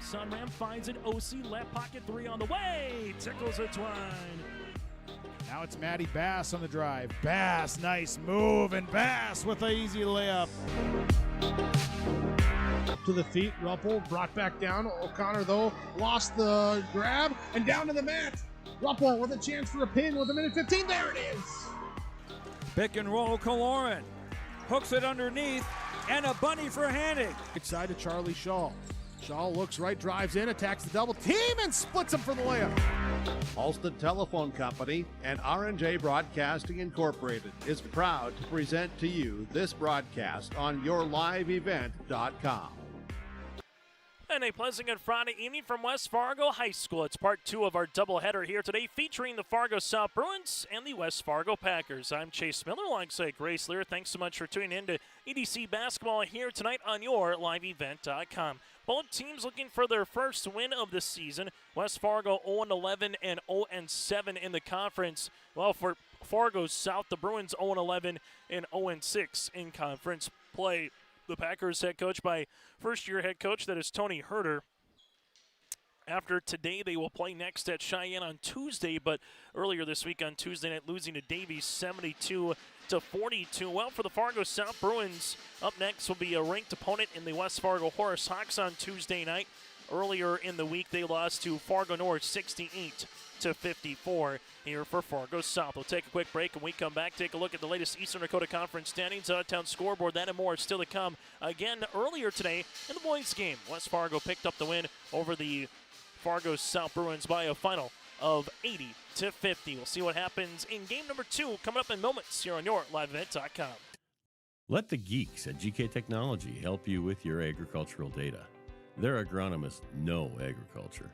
Sunram finds an OC, left pocket three on the way, tickles a twine. Now it's Maddie Bass on the drive. Bass, nice move, and Bass with an easy layup. To the feet, Ruppel brought back down. O'Connor, though, lost the grab, and down to the mat. Ruppel with a chance for a pin with a minute 15. There it is. Pick and roll, Kaloran. Hooks it underneath, and a bunny for Hannig. Right side to Charlie Shaw. Shaw looks right, drives in, attacks the double team, and splits him for the layup. Halstead Telephone Company and R&J Broadcasting Incorporated is proud to present to you this broadcast on yourliveevent.com. And a pleasant good Friday evening from West Fargo High School. It's part two of our doubleheader here today, featuring the Fargo South Bruins and the West Fargo Packers. I'm Chase Miller alongside Grace Lear. Thanks so much for tuning in to EDC basketball here tonight on yourliveevent.com. Both teams looking for their first win of the season. West Fargo 0-11 and 0-7 in the conference. Well, for Fargo South, the Bruins 0-11 and 0-6 in conference play. The Packers head coach by first-year head coach, that is Tony Herter. After today, they will play next at Cheyenne on Tuesday, but earlier this week on Tuesday night, losing to Davies 72-42. Well, for the Fargo South Bruins, up next will be a ranked opponent in the West Fargo Horse Hawks on Tuesday night. Earlier in the week, they lost to Fargo North 68-54 here for Fargo South. We'll take a quick break, and when we come back, take a look at the latest Eastern Dakota Conference standings, out-of-town scoreboard, that and more still to come. Again, earlier today in the boys' game, West Fargo picked up the win over the Fargo South Bruins by a final of 80-50. We'll see what happens in game number 2 coming up in moments here on yourliveevent.com. Let the geeks at GK Technology help you with your agricultural data. Their agronomists know agriculture.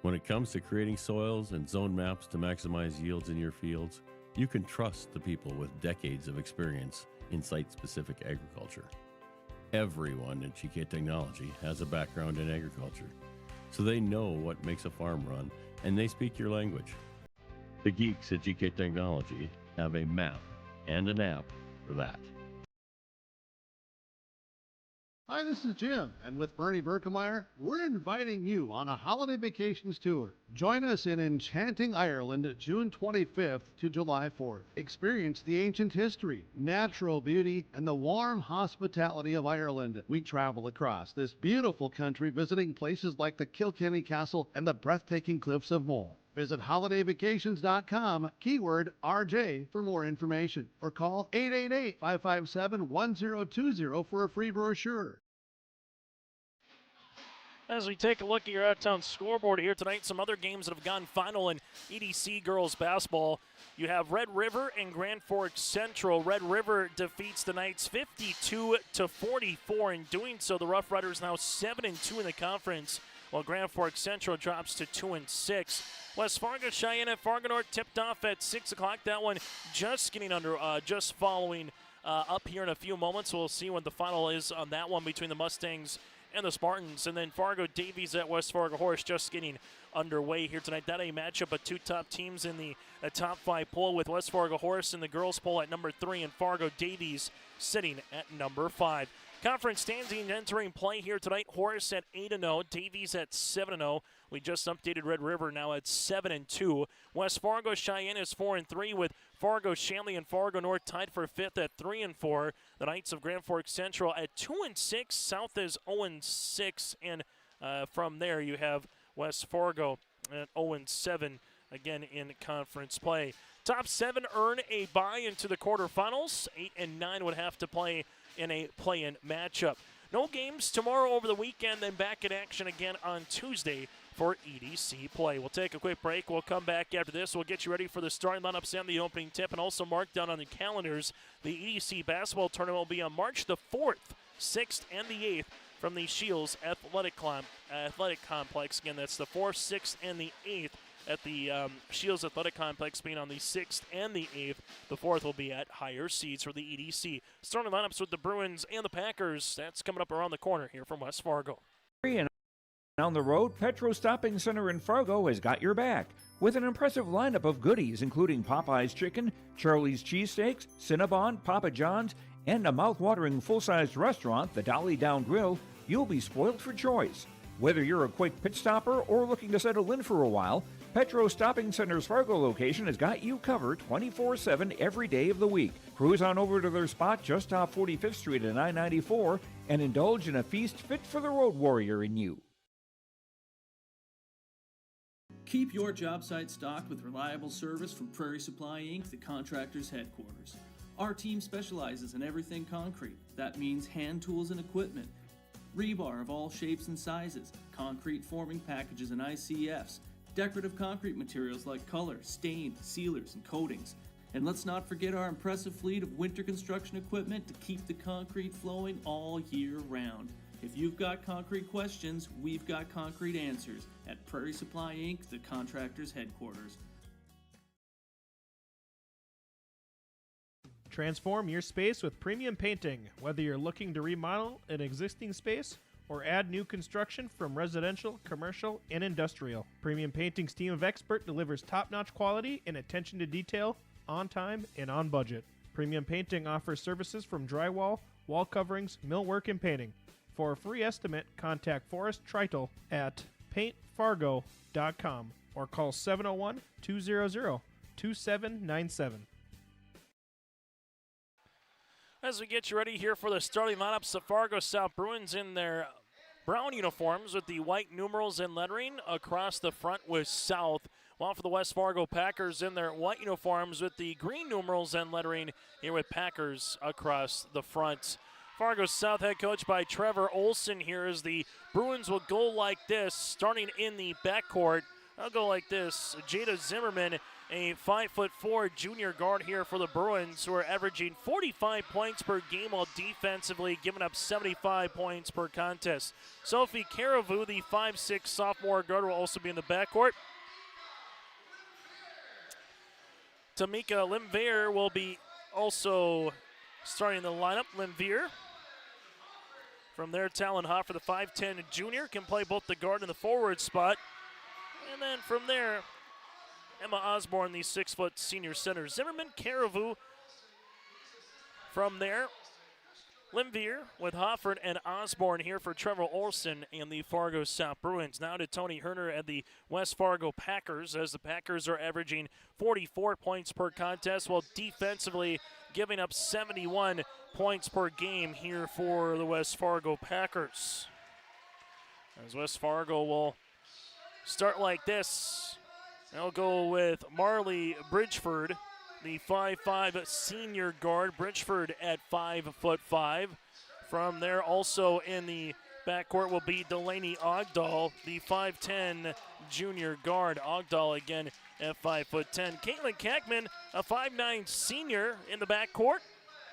When it comes to creating soils and zone maps to maximize yields in your fields, you can trust the people with decades of experience in site-specific agriculture. Everyone at GK Technology has a background in agriculture, so they know what makes a farm run, and they speak your language. The geeks at GK Technology have a map and an app for that. Hi, this is Jim, and with Bernie Berkemeyer, we're inviting you on a holiday vacations tour. Join us in enchanting Ireland, June 25th to July 4th. Experience the ancient history, natural beauty, and the warm hospitality of Ireland. We travel across this beautiful country, visiting places like the Kilkenny Castle and the breathtaking cliffs of Moher. Visit holidayvacations.com, keyword RJ, for more information, or call 888-557-1020 for a free brochure. As we take a look at your out-of-town scoreboard here tonight, some other games that have gone final in EDC girls basketball. You have Red River and Grand Forks Central. Red River defeats the Knights 52-44. In doing so, the Rough Riders now 7-2 in the conference, while Grand Forks Central drops to 2-6. West Fargo Cheyenne at Fargo North tipped off at 6 o'clock. That one just getting just following up here in a few moments. We'll see what the final is on that one between the Mustangs and the Spartans. And then Fargo Davies at West Fargo Horse just getting underway here tonight. That a matchup of two top teams in the top 5 poll, with West Fargo Horse in the girls poll at number 3 and Fargo Davies sitting at number 5. Conference standings entering play here tonight. Horace at 8-0, Davies at 7-0. We just updated Red River now at 7-2. West Fargo Cheyenne is 4-3, with Fargo Shanley and Fargo North tied for 5th at 3-4. The Knights of Grand Forks Central at 2-6. South is 0-6, and from there you have West Fargo at 0-7 again in conference play. Top 7 earn a bye into the quarterfinals. 8 and 9 would have to play in a play-in matchup. No games tomorrow over the weekend, then back in action again on Tuesday for EDC play. We'll take a quick break. We'll come back after this. We'll get you ready for the starting lineups and the opening tip, and also mark down on the calendars. The EDC basketball tournament will be on March the 4th, 6th, and the 8th from the Shields Athletic Complex. Again, that's the 4th, 6th, and the 8th at the Shields Athletic Complex, being on the 6th and the 8th. The 4th will be at higher seats for the EDC. Starting lineups with the Bruins and the Packers. That's coming up around the corner here from West Fargo. And down the road, Petro Stopping Center in Fargo has got your back with an impressive lineup of goodies, including Popeye's Chicken, Charlie's Cheesesteaks, Cinnabon, Papa John's, and a mouth-watering full-sized restaurant, the Dolly Down Grill, you'll be spoiled for choice. Whether you're a quick pit stopper or looking to settle in for a while, Petro Stopping Center's Fargo location has got you covered 24/7 every day of the week. Cruise on over to their spot just off 45th Street and I-94 and indulge in a feast fit for the road warrior in you. Keep your job site stocked with reliable service from Prairie Supply Inc., the contractor's headquarters. Our team specializes in everything concrete. That means hand tools and equipment, rebar of all shapes and sizes, concrete forming packages and ICFs, decorative concrete materials like color, stain, sealers, and coatings. And let's not forget our impressive fleet of winter construction equipment to keep the concrete flowing all year round. If you've got concrete questions, we've got concrete answers at Prairie Supply Inc., the contractor's headquarters. Transform your space with premium painting, whether you're looking to remodel an existing space or add new construction from residential, commercial, and industrial. Premium Painting's team of experts delivers top-notch quality and attention to detail on time and on budget. Premium Painting offers services from drywall, wall coverings, millwork, and painting. For a free estimate, contact Forrest Treitel at paintfargo.com or call 701-200-2797. As we get you ready here for the starting lineups, the Fargo South Bruins in their brown uniforms with the white numerals and lettering across the front with South, while for the West Fargo Packers in their white uniforms with the green numerals and lettering here with Packers across the front. Fargo South head coach by Trevor Olson here as the Bruins will go like this, starting in the backcourt. They'll go like this. Jada Zimmerman, a 5'4" junior guard here for the Bruins, who are averaging 45 points per game while defensively giving up 75 points per contest. Sophie Caravu, the 5'6" sophomore guard, will also be in the backcourt. Tamika Limveer will be also starting the lineup. Limveer from there, Talon Hoff for the 5'10" junior, can play both the guard and the forward spot. And then from there, Emma Osborne, the 6' senior center. Zimmerman, Caravu. From there, Limveer with Hofford and Osborne here for Trevor Olson and the Fargo South Bruins. Now to Tony Herner and the West Fargo Packers, as the Packers are averaging 44 points per contest while defensively giving up 71 points per game here for the West Fargo Packers. As West Fargo will start like this. They'll go with Marley Bridgeford, the 5'5" senior guard. Bridgeford at 5'5". From there, also in the backcourt will be Delaney Ogdahl, the 5'10" junior guard. Ogdahl again at 5'10". Caitlin Kackman, a 5'9" senior in the backcourt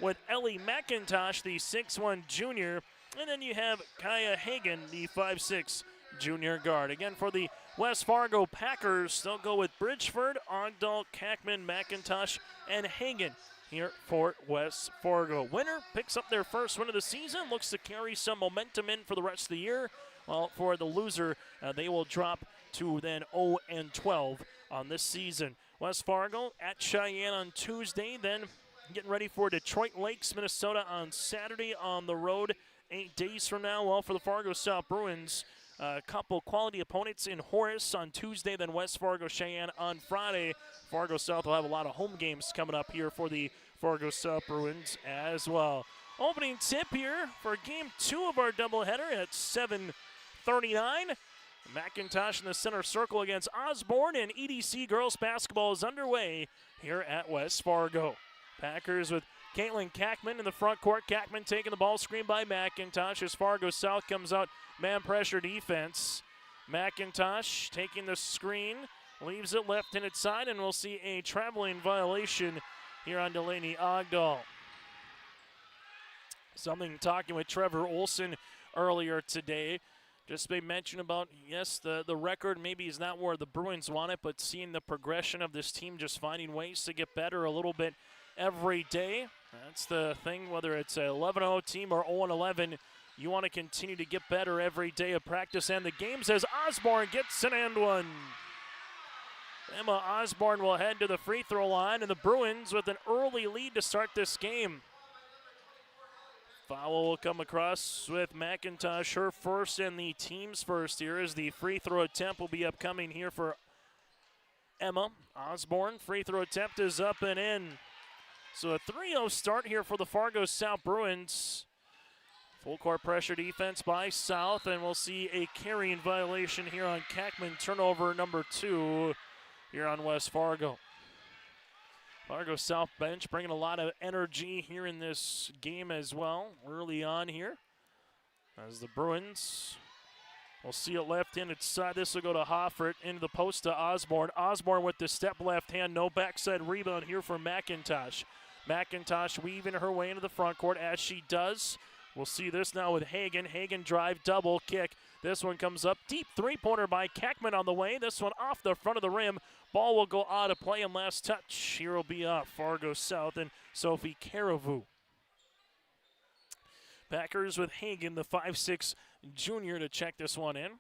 with Ellie McIntosh, the 6'1" junior. And then you have Kaya Hagan, the 5'6" junior guard. Again, for the West Fargo Packers, they'll go with Bridgeford, Ogdahl, Kackman, McIntosh, and Hagan here for West Fargo. Winner picks up their first win of the season, looks to carry some momentum in for the rest of the year. While for the loser, they will drop to then 0-12 on this season. West Fargo at Cheyenne on Tuesday, then getting ready for Detroit Lakes, Minnesota on Saturday on the road 8 days from now. Well, for the Fargo South Bruins, a couple quality opponents in Horace on Tuesday, then West Fargo Cheyenne on Friday. Fargo South will have a lot of home games coming up here for the Fargo South Bruins as well. Opening tip here for Game 2 of our doubleheader at 7:39. McIntosh in the center circle against Osborne, and EDC girls basketball is underway here at West Fargo. Packers with Caitlin Kackman in the front court. Kackman taking the ball, screen by McIntosh as Fargo South comes out man pressure defense. McIntosh taking the screen, leaves it left-handed side, and we'll see a traveling violation here on Delaney Ogdahl. Something talking with Trevor Olson earlier today. Just made mention about, yes, the record maybe is not where the Bruins want it, but seeing the progression of this team, just finding ways to get better a little bit every day. That's the thing, whether it's an 11-0 team or 0-11, you want to continue to get better every day of practice and the games as Osborne gets an and one. Emma Osborne will head to the free throw line, and the Bruins with an early lead to start this game. Foul will come across with McIntosh, her first and the team's first here, as the free throw attempt will be upcoming here for Emma Osborne. Free throw attempt is up and in. So a 3-0 start here for the Fargo South Bruins. Full court pressure defense by South, and we'll see a carrying violation here on Kackman. Turnover number 2 here on West Fargo. Fargo South bench bringing a lot of energy here in this game as well early on here. As the Bruins will see it left-handed side. This will go to Hoffert into the post to Osborne. Osborne with the step left hand. No backside rebound here for McIntosh. McIntosh weaving her way into the front court as she does. We'll see this now with Hagen. Hagen drive, double kick. This one comes up. Deep three-pointer by Kackman on the way. This one off the front of the rim. Ball will go out of play, and last touch here will be Fargo South and Sophie Caravu. Packers with Hagen, the 5'6" junior, to check this one in.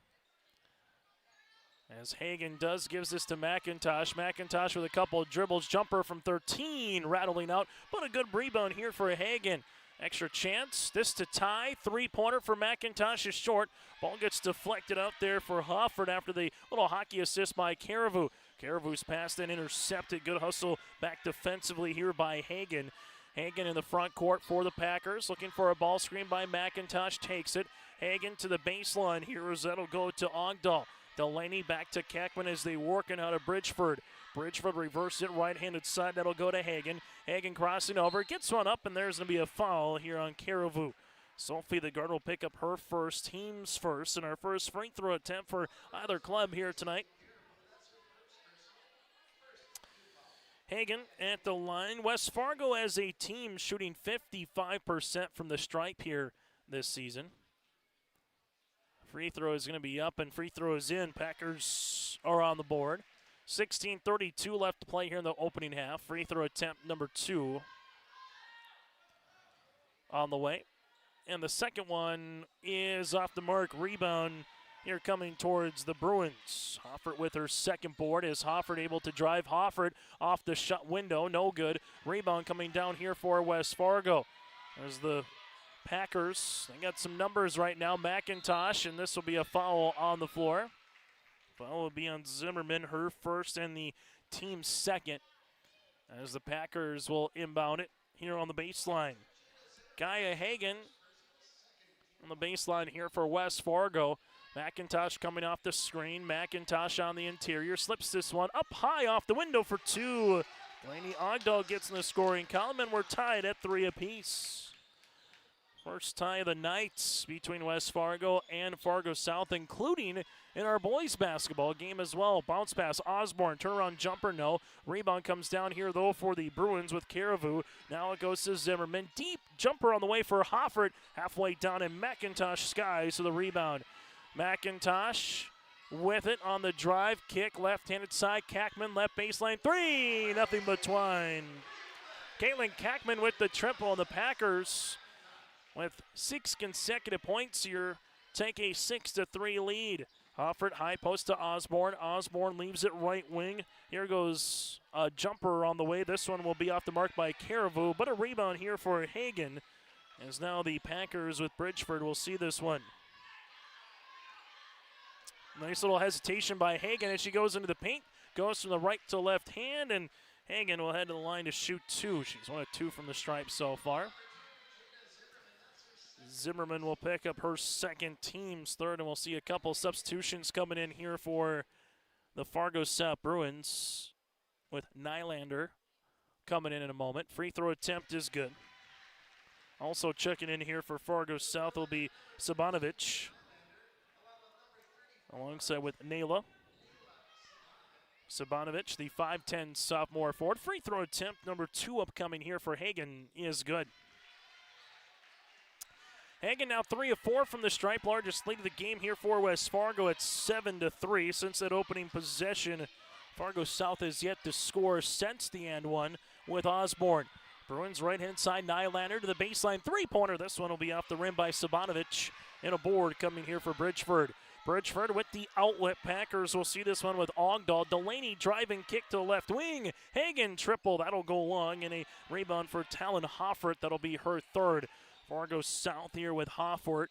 As Hagen gives this to McIntosh. McIntosh with a couple of dribbles. Jumper from 13, rattling out. But a good rebound here for Hagen. Extra chance. This to tie. Three-pointer for McIntosh is short. Ball gets deflected out there for Hoffert after the little hockey assist by Caravu. Caravu's pass then intercepted. Good hustle back defensively here by Hagen. Hagen in the front court for the Packers. Looking for a ball screen by McIntosh. Takes it. Hagen to the baseline here as that'll go to Ogdahl. Delaney back to Kackman as they working out of Bridgeford. Bridgeford reversed it right-handed side. That'll go to Hagen. Hagen crossing over. Gets one up, and there's going to be a foul here on Caravu. Sophie, the guard, will pick up her first, team's first, and our first free throw attempt for either club here tonight. Hagen at the line. West Fargo as a team shooting 55% from the stripe here this season. Free throw is going to be up and free throws in. Packers are on the board. 16:32 left to play here in the opening half. Free throw attempt number 2 on the way. And the second one is off the mark. Rebound here coming towards the Bruins. Hoffert with her second board. Is Hoffert able to drive? Hoffert off the shut window. No good. Rebound coming down here for West Fargo. There's the Packers. They got some numbers right now. McIntosh, and this will be a foul on the floor. Foul will be on Zimmerman, her first and the team's second, as the Packers will inbound it here on the baseline. Gaia Hagen on the baseline here for West Fargo. McIntosh coming off the screen. McIntosh on the interior. Slips this one up high off the window for 2. Delaney Ogdahl gets in the scoring column, and we're tied at 3 apiece. First tie of the night between West Fargo and Fargo South, including in our boys basketball game as well. Bounce pass, Osborne, turnaround jumper, no. Rebound comes down here, though, for the Bruins with Caravu. Now it goes to Zimmerman. Deep jumper on the way for Hoffert. Halfway down in McIntosh skies to the rebound. McIntosh with it on the drive. Kick, left-handed side. Kackman, left baseline. 3, nothing but twine. Caitlin Kackman with the triple on the Packers. With 6 consecutive points here, take a 6-3 lead. Hoffert high post to Osborne. Osborne leaves it right wing. Here goes a jumper on the way. This one will be off the mark by Caravu, but a rebound here for Hagen. As now the Packers with Bridgeford will see this one. Nice little hesitation by Hagen as she goes into the paint. Goes from the right to left hand, and Hagen will head to the line to shoot 2. She's 1 of 2 from the stripe so far. Zimmerman will pick up her second, team's third, and we'll see a couple substitutions coming in here for the Fargo South Bruins with Nylander coming in a moment. Free throw attempt is good. Also checking in here for Fargo South will be Sabanovic alongside with Nayla. Sabanovic, the 5'10 sophomore forward. Free throw attempt number 2 upcoming here for Hagen is good. Hagen now 3 of 4 from the stripe. Largest lead of the game here for West Fargo at 7-3. Since that opening possession, Fargo South has yet to score since the and one with Osborne. Bruins right-hand side, Nylander to the baseline. Three-pointer. This one will be off the rim by Sabanovic. And a board coming here for Bridgeford. Bridgeford with the outlet. Packers will see this one with Ogdahl. Delaney driving kick to the left wing. Hagen triple. That'll go long. And a rebound for Talon Hoffert. That'll be her third. Fargo South here with Hoffert.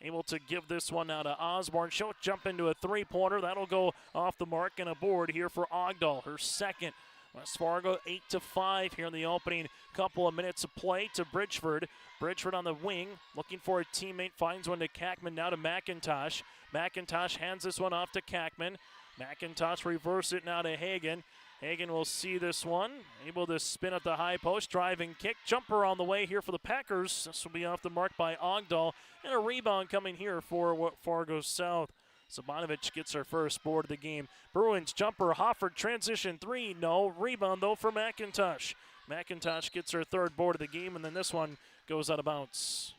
Able to give this one out to Osborne. She'll jump into a three-pointer. That'll go off the mark and a board here for Ogdahl, her second. West Fargo 8-5 here in the opening couple of minutes of play to Bridgeford. Bridgeford on the wing, looking for a teammate, finds one to Kackman, now to McIntosh. McIntosh hands this one off to Kackman. McIntosh reverse it now to Hagen. Hagen will see this one, able to spin at the high post, driving kick, jumper on the way here for the Packers. This will be off the mark by Ogdahl, and a rebound coming here for Fargo South. Sabanovic gets her first board of the game. Bruins jumper, Hofford transition three, no. Rebound though for McIntosh. McIntosh gets her third board of the game, and then this one goes out of bounds.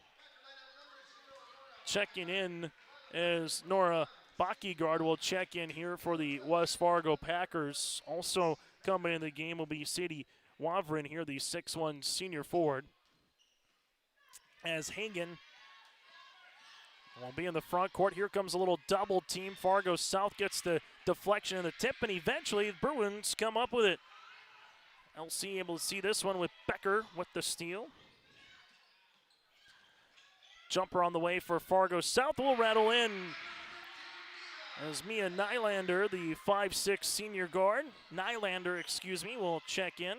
Checking in is Nora Backyguard will check in here for the West Fargo Packers. Also coming in the game will be Sadie Wavrin here, the 6'1 senior forward. As Hagen will be in the front court. Here comes a little double team. Fargo South gets the deflection and the tip, and eventually the Bruins come up with it. LC able to see this one with Becker with the steal. Jumper on the way for Fargo South will rattle in. As Mia Nylander, the 5'6 senior guard, will check in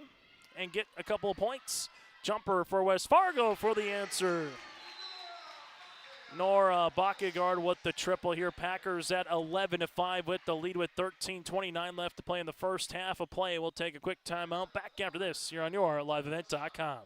and get a couple of points. Jumper for West Fargo for the answer. Nora Backyguard with the triple here. Packers at 11-5 with the lead with 13:29 left to play in the first half of play. We'll take a quick timeout. Back after this here on your liveevent.com.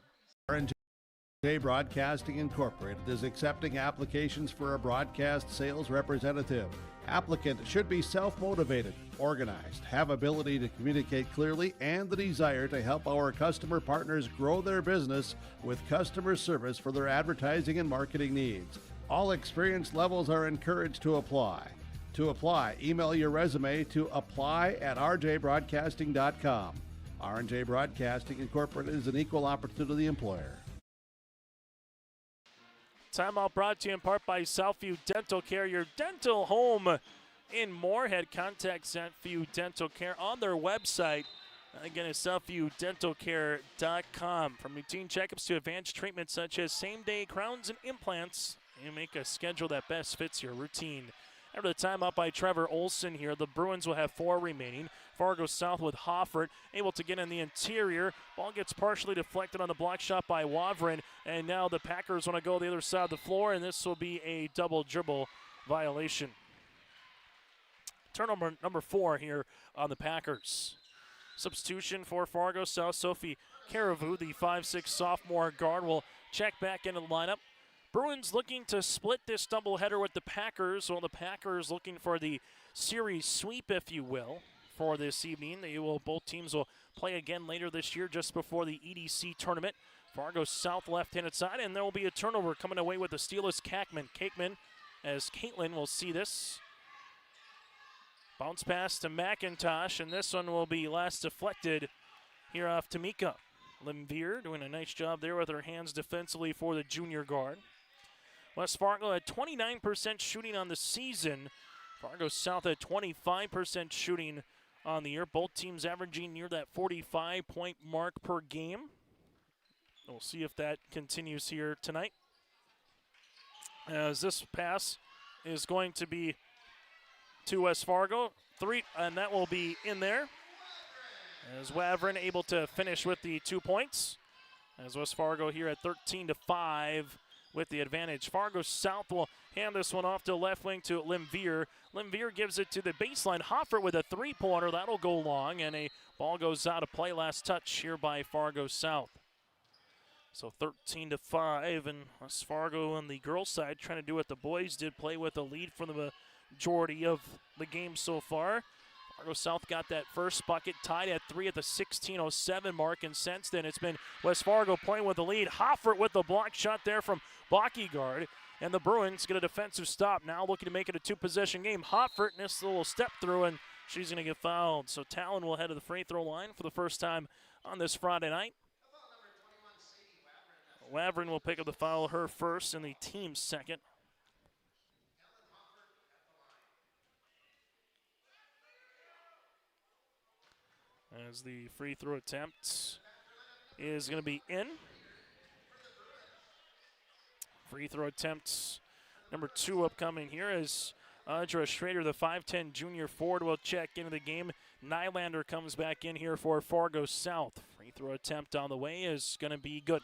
R&J Broadcasting Incorporated is accepting applications for a broadcast sales representative. Applicant should be self-motivated, organized, have ability to communicate clearly, and the desire to help our customer partners grow their business with customer service for their advertising and marketing needs. All experience levels are encouraged to apply. To apply, email your resume to apply@rjbroadcasting.com. R&J Broadcasting Incorporated is an equal opportunity employer. Timeout brought to you in part by Southview Dental Care, your dental home in Moorhead. Contact Southview Dental Care on their website. Again, it's southviewdentalcare.com. From routine checkups to advanced treatments such as same-day crowns and implants, you make a schedule that best fits your routine. After the timeout by Trevor Olson here, the Bruins will have 4 remaining. Fargo South with Hoffert able to get in the interior. Ball gets partially deflected on the block shot by Wavrin, and now the Packers want to go the other side of the floor, and this will be a double dribble violation. Turnover number 4 here on the Packers. Substitution for Fargo South, Sophie Caravu, the 5'6 sophomore guard, will check back into the lineup. Bruins looking to split this doubleheader with the Packers. Well, the Packers looking for the series sweep, if you will, for this evening. Both teams will play again later this year, just before the EDC tournament. Fargo South left-handed side, and there will be a turnover coming away with the Steelers. Kackman, as Caitlin will see this. Bounce pass to McIntosh, and this one will be last deflected here off Tamika. Limvier doing a nice job there with her hands defensively for the junior guard. West Fargo had 29% shooting on the season. Fargo South had 25% shooting on the year. Both teams averaging near that 45-point mark per game. We'll see if that continues here tonight. As this pass is going to be to West Fargo. 3, and that will be in there. As Wavrin able to finish with the 2 points. As West Fargo here at 13-5 with the advantage. Fargo South will hand this one off to left wing to Limvier. Limvier gives it to the baseline. Hoffert with a 3-pointer. That'll go long, and a ball goes out of play. Last touch here by Fargo South. So 13-5, and West Fargo on the girls' side trying to do what the boys did, play with a lead for the majority of the game so far. Fargo South got that first bucket, tied at 3 at the 16:07 mark, and since then it's been West Fargo playing with the lead. Hoffert with the block shot there from Backyguard, and the Bruins get a defensive stop. Now looking to make it a 2-possession game. Hoffert missed a little step through, and she's going to get fouled. So Talon will head to the free throw line for the first time on this Friday night. Wavrin will pick up the foul, her first, and the team's second. As the free throw attempt is going to be in. Free throw attempts number 2 upcoming here as Audra Schrader, the 5'10 junior forward, will check into the game. Nylander comes back in here for Fargo South. Free throw attempt on the way is going to be good.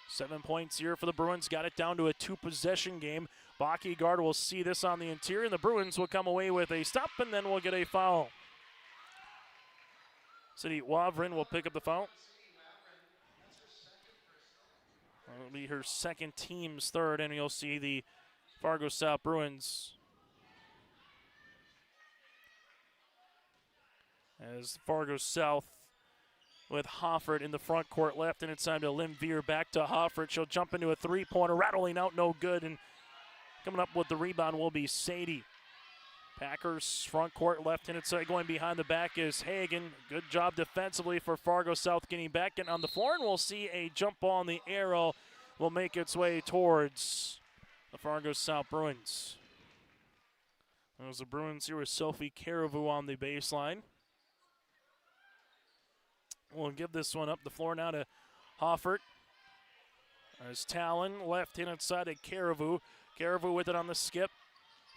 7 points here for the Bruins. Got it down to a 2-possession game. Bockyguard will see this on the interior, and the Bruins will come away with a stop, and then we'll get a foul. City Wavrin will pick up the foul. It'll be her second, team's third, and you'll see the Fargo South Bruins as Fargo South with Hoffert in the front court left, and it's time to Limveer back to Hoffert. She'll jump into a three-pointer, rattling out no good, and coming up with the rebound will be Sadie. Packers front court left-handed side going behind the back is Hagen. Good job defensively for Fargo South getting back in on the floor, and we'll see a jump ball in the arrow will make its way towards the Fargo South Bruins. There's the Bruins here with Sophie Caribou on the baseline. We'll give this one up the floor now to Hoffert. As Talon left-handed side to Caribou. Caribou with it on the skip.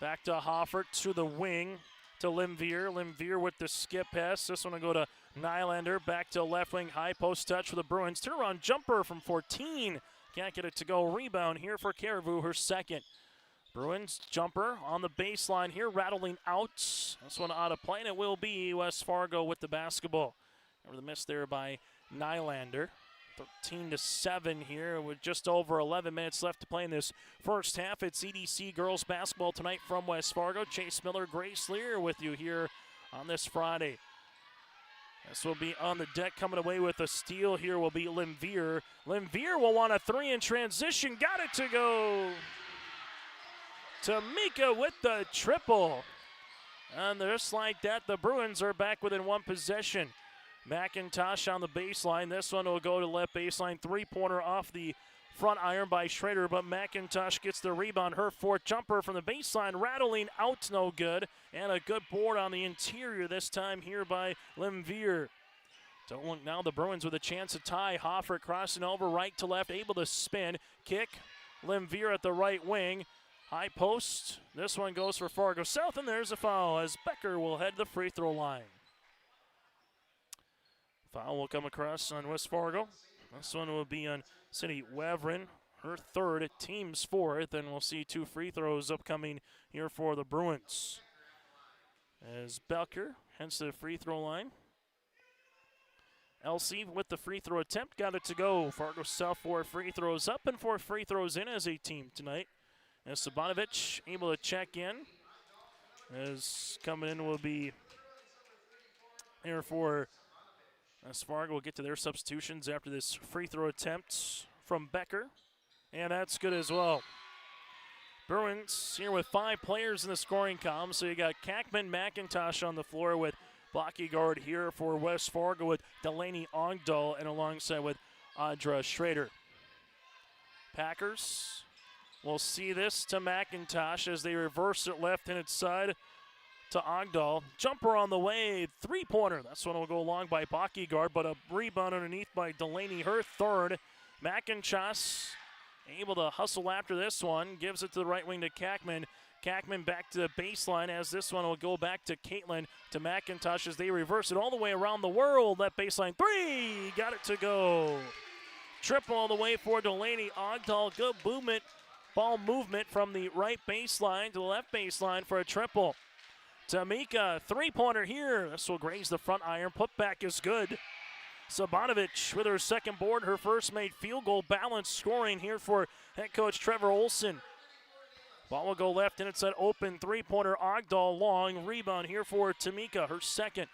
Back to Hoffert to the wing to Limveer. Limveer with the skip pass. This one will go to Nylander. Back to left wing. High post touch for the Bruins. Turnaround jumper from 14. Can't get it to go. Rebound here for Caribou, her second. Bruins jumper on the baseline here. Rattling out. This one out of play, and it will be West Fargo with the basketball. Remember the miss there by Nylander. 13-7 here with just over 11 minutes left to play in this first half. It's EDC girls basketball tonight from West Fargo. Chase Miller, Grace Lear with you here on this Friday. This will be on the deck. Coming away with a steal here will be Limveer. Limveer will want a 3 in transition. Got it to go. Tamika with the triple. And just like that, the Bruins are back within 1 possession. McIntosh on the baseline. This one will go to left baseline. 3-pointer off the front iron by Schrader, but McIntosh gets the rebound. Her 4th jumper from the baseline, rattling out, no good. And a good board on the interior this time here by Limveer. Don't look now, the Bruins with a chance to tie. Hoffert crossing over right to left, able to spin. Kick, Limveer at the right wing. High post. This one goes for Fargo South, and there's a foul as Becker will head the free throw line. Foul will come across on West Fargo. This one will be on City Wavrin, her 3rd, team's 4th, and we'll see 2 free throws upcoming here for the Bruins. As Becker heads to the free throw line. LC with the free throw attempt, got it to go. Fargo South 4 free throws up and 4 free throws in as a team tonight. As Sabanovich able to check in. As coming in will be here for West Fargo. Will get to their substitutions after this free throw attempt from Becker. And that's good as well. Bruins here with 5 players in the scoring column. So you got Kackman, McIntosh on the floor with blocky guard here for West Fargo with Delaney Ogdahl and alongside with Audra Schrader. Packers will see this to McIntosh as they reverse it left-handed side to Ogdahl. Jumper on the way, 3-pointer. That's one will go long by Bockyguard, but a rebound underneath by Delaney, her 3rd. McIntosh able to hustle after this one, gives it to the right wing to Kackman. Kackman back to the baseline as this one will go back to Caitlin, to McIntosh as they reverse it all the way around the world. That baseline 3, got it to go. Triple all the way for Delaney Ogdahl. Good movement, ball movement from the right baseline to the left baseline for a triple. Tamika, 3-pointer here. This will graze the front iron. Putback is good. Sabanovich with her 2nd board, her 1st made field goal. Balanced scoring here for head coach Trevor Olson. Ball will go left, and it's an open 3-pointer. Ogdahl long. Rebound here for Tamika, her 2nd.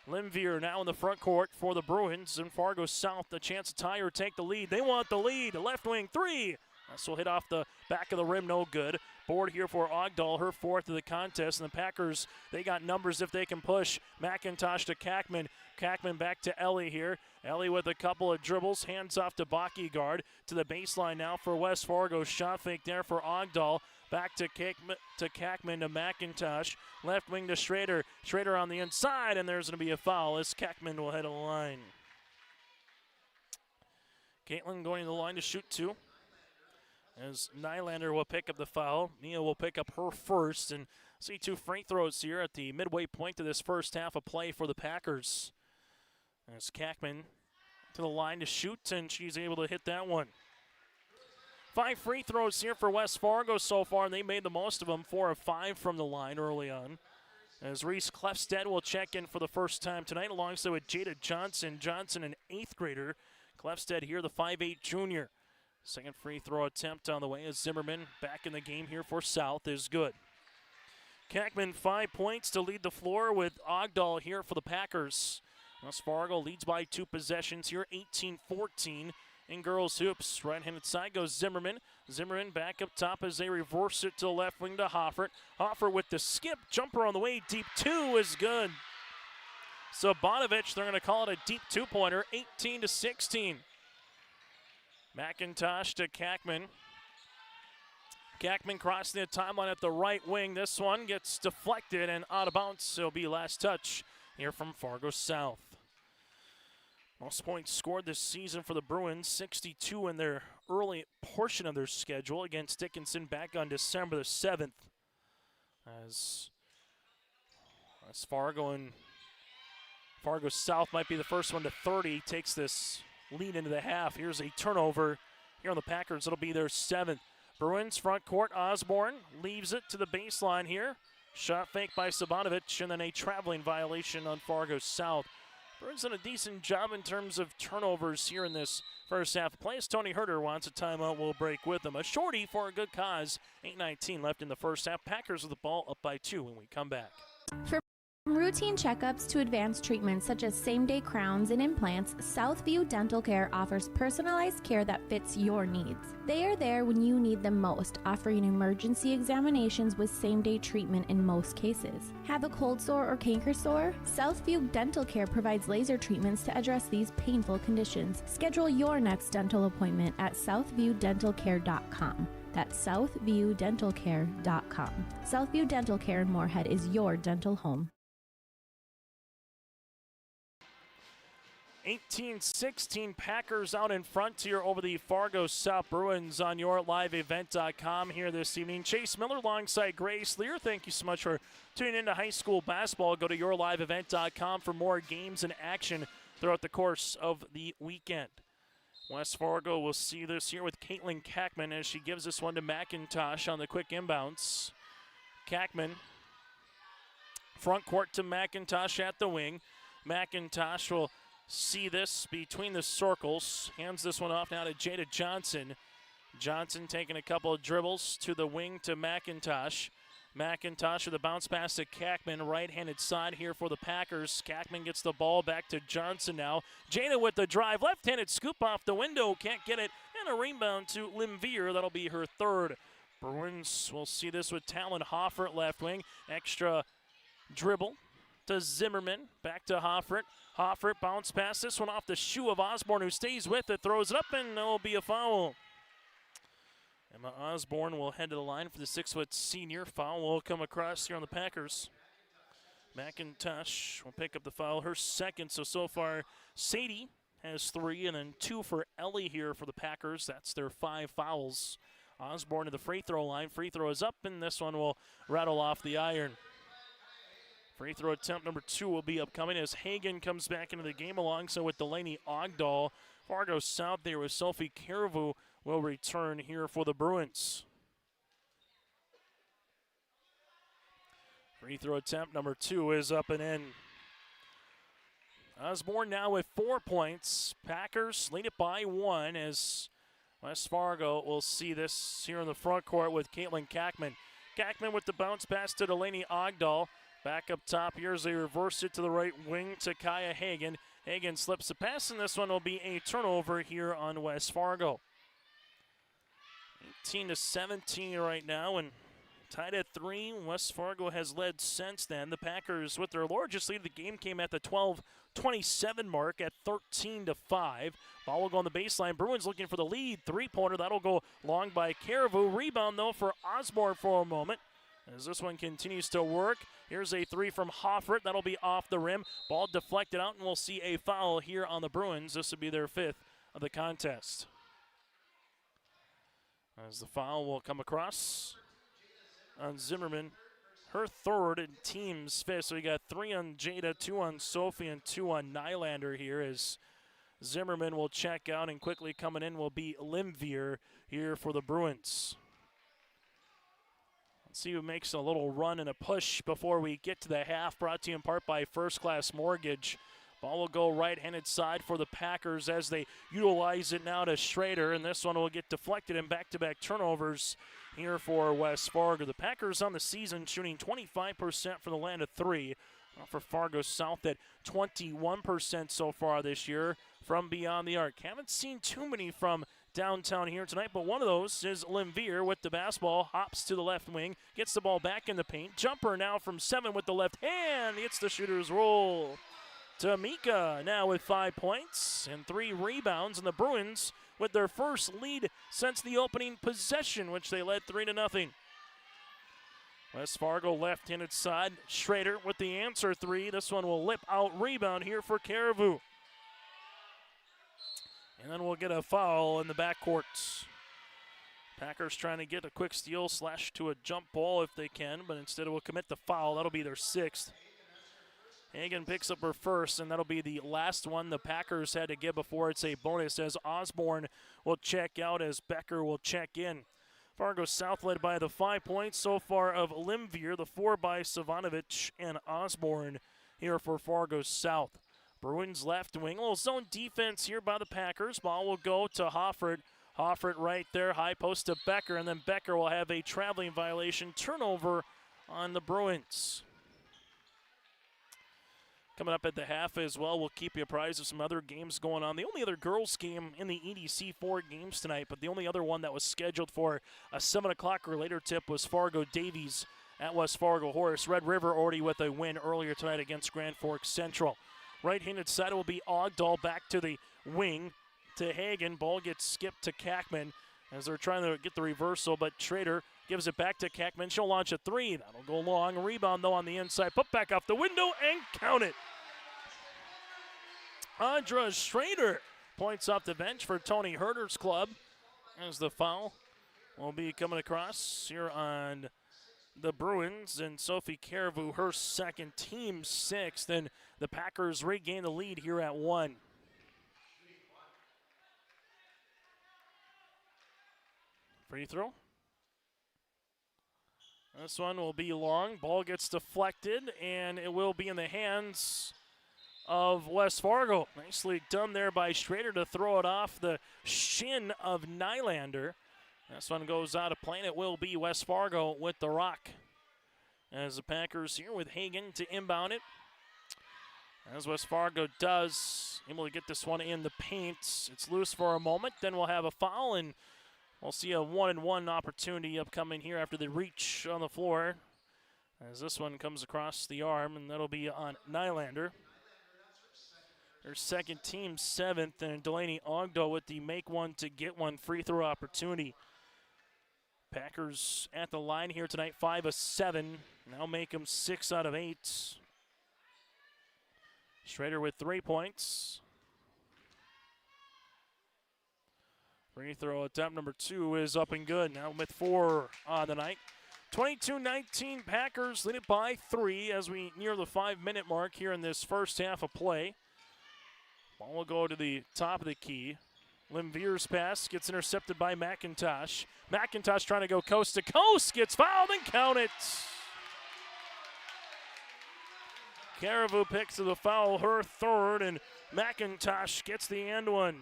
Limveer now in the front court for the Bruins. And Fargo South, the chance to tie or take the lead. They want the lead. Left wing 3. This will hit off the back of the rim, no good. Board here for Ogdahl, her 4th of the contest. And the Packers, they got numbers if they can push. McIntosh to Kackman. Kackman back to Ellie here. Ellie with a couple of dribbles. Hands off to Bockyguard. To the baseline now for West Fargo. Shot fake there for Ogdahl. Back to Kackman to McIntosh. Left wing to Schrader. Schrader on the inside, and there's going to be a foul as Kackman will head a line. Caitlin going to the line to shoot 2. As Nylander will pick up the foul. Mia will pick up her first, and see 2 free throws here at the midway point of this first half of play for the Packers. As Kackman to the line to shoot, and she's able to hit that one. 5 free throws here for West Fargo so far, and they made the most of them. 4 of 5 from the line early on. As Reese Clefstead will check in for the first time tonight, alongside with Jada Johnson. Johnson, an 8th grader. Clefstead here, the 5'8 junior. Second free throw attempt on the way as Zimmerman back in the game here for South is good. Kackman 5 points to lead the floor with Ogdahl here for the Packers. West Fargo leads by 2 possessions here, 18-14 in girls hoops. Right-handed side goes Zimmerman. Zimmerman back up top as they reverse it to the left wing to Hoffert. Hoffert with the skip, jumper on the way, deep 2 is good. So Bonovich, they're going to call it a deep 2-pointer, 18-16. McIntosh to Kackman. Kackman crossing the timeline at the right wing. This one gets deflected and out of bounds. It'll be last touch here from Fargo South. Most points scored this season for the Bruins, 62 in their early portion of their schedule against Dickinson back on December the 7th. As Fargo South might be the first one to 30, takes this lead into the half. Here's a turnover here on the Packers. It'll be their 7th. Bruins front court. Osborne leaves it to the baseline here. Shot fake by Sabanovic, and then a traveling violation on Fargo South. Bruins done a decent job in terms of turnovers here in this first half of play. As Tony Herter wants a timeout, we'll break with them. A shorty for a good cause. 8:19 left in the first half. Packers with the ball up by 2 when we come back. From routine checkups to advanced treatments such as same-day crowns and implants, Southview Dental Care offers personalized care that fits your needs. They are there when you need them most, offering emergency examinations with same-day treatment in most cases. Have a cold sore or canker sore? Southview Dental Care provides laser treatments to address these painful conditions. Schedule your next dental appointment at southviewdentalcare.com. That's southviewdentalcare.com. Southview Dental Care in Moorhead is your dental home. 18-16 Packers out in front here over the Fargo South Bruins on yourliveevent.com here this evening. Chase Miller alongside Grace Lear. Thank you so much for tuning into high school basketball. Go to yourliveevent.com for more games and action throughout the course of the weekend. West Fargo will see this here with Caitlin Kackman as she gives this one to McIntosh on the quick inbounds. Kackman, front court to McIntosh at the wing. McIntosh will see this between the circles. Hands this one off now to Jada Johnson. Johnson taking a couple of dribbles to the wing to McIntosh. McIntosh with a bounce pass to Kackman, right-handed side here for the Packers. Kackman gets the ball back to Johnson now. Jada with the drive, left-handed scoop off the window, can't get it, and a rebound to Limvier. That'll be her 3rd. Bruins will see this with Talon Hoffert left wing. Extra dribble to Zimmerman, back to Hoffert. Hoffert bounce pass, this one off the shoe of Osborne, who stays with it, throws it up, and there will be a foul. Emma Osborne will head to the line for the 6-foot senior. Foul will come across here on the Packers. McIntosh will pick up the foul, her 2nd. So far, Sadie has 3, and then 2 for Ellie here for the Packers. That's their 5 fouls. Osborne to the free throw line. Free throw is up, and this one will rattle off the iron. Free throw attempt number 2 will be upcoming as Hagen comes back into the game alongside with Delaney Ogdahl. Fargo South there with Sophie Caravu will return here for the Bruins. Free throw attempt number 2 is up and in. Osborne now with 4 points. Packers lead it by 1 as West Fargo will see this here in the front court with Caitlin Kackman. Kackman with the bounce pass to Delaney Ogdahl. Back up top, here's a reverse it to the right wing to Kaya Hagen. Hagen slips the pass, and this one will be a turnover here on West Fargo. 18-17 right now, and tied at 3. West Fargo has led since then. The Packers, with their largest lead of the game, came at the 12:27 mark at 13-5. Ball will go on the baseline. Bruins looking for the lead. 3-pointer, that'll go long by Caravu. Rebound, though, for Osborne for a moment. As this one continues to work, here's a 3 from Hoffert. That'll be off the rim. Ball deflected out, and we'll see a foul here on the Bruins. This will be their 5th of the contest. As the foul will come across on Zimmerman. Her third and team's fifth. So we got 3 on Jada, 2 on Sophie, and 2 on Nylander here as Zimmerman will check out, and quickly coming in will be Limvier here for the Bruins. Let's see who makes a little run and a push before we get to the half. Brought to you in part by First Class Mortgage. Ball will go right-handed side for the Packers as they utilize it now to Schrader, and this one will get deflected in back-to-back turnovers here for West Fargo. The Packers on the season shooting 25% from the land of 3. For Fargo South at 21% so far this year from beyond the arc. Haven't seen too many from downtown here tonight, but one of those is Limvier with the basketball, hops to the left wing, gets the ball back in the paint. Jumper now from 7 with the left hand, gets the shooter's roll. Tamika now with 5 points and 3 rebounds, and the Bruins with their first lead since the opening possession, which they led 3-0. West Fargo left-handed side. Schrader with the answer 3. This one will lip out rebound here for Caribou. And then we'll get a foul in the backcourt. Packers trying to get a quick steal / to a jump ball if they can, but instead will commit the foul. That'll be their 6th. Hagen picks up her first, and that'll be the last one the Packers had to give before it's a bonus, as Osborne will check out, as Becker will check in. Fargo South led by the 5 points so far of Limvier, the 4 by Savanovic and Osborne here for Fargo South. Bruins left wing, a little zone defense here by the Packers. Ball will go to Hoffert. Hoffert right there, high post to Becker, and then Becker will have a traveling violation, turnover on the Bruins. Coming up at the half as well, we'll keep you apprised of some other games going on. The only other girls game in the EDC 4 games tonight, but the only other one that was scheduled for a 7 o'clock or later tip was Fargo Davies at West Fargo Horace. Red River already with a win earlier tonight against Grand Forks Central. Right-handed side will be Ogdahl back to the wing to Hagen. Ball gets skipped to Kackman as they're trying to get the reversal, but Schrader gives it back to Kackman. She'll launch a 3. That'll go long. Rebound, though, on the inside. Put back off the window and count it. Andra Schrader points off the bench for Tony Herter's club as the foul will be coming across here on the Bruins, and Sophie Caribou, her second, team 6th, and the Packers regain the lead here at 1. Free throw. This one will be long. Ball gets deflected, and it will be in the hands of West Fargo. Nicely done there by Schrader to throw it off the shin of Nylander. This one goes out of play, and it will be West Fargo with the rock. As the Packers here with Hagen to inbound it. As West Fargo does, able to get this one in the paint. It's loose for a moment, then we'll have a foul, and we'll see a 1-and-1 opportunity upcoming here after the reach on the floor. As this one comes across the arm, and that'll be on Nylander. Her second, team 7th, and Delaney Ogdo with the make one to get one free throw opportunity. Packers at the line here tonight, 5 of 7. Now make them 6 out of 8. Schrader with 3 points. Free throw attempt number 2 is up and good. Now with 4 on the night. 22-19 Packers lead it by 3 as we near the 5-minute mark here in this first half of play. Ball will go to the top of the key. Limvier's pass gets intercepted by McIntosh. McIntosh trying to go coast to coast, gets fouled and count it. Caribou picks to the foul, her third, and McIntosh gets the end one.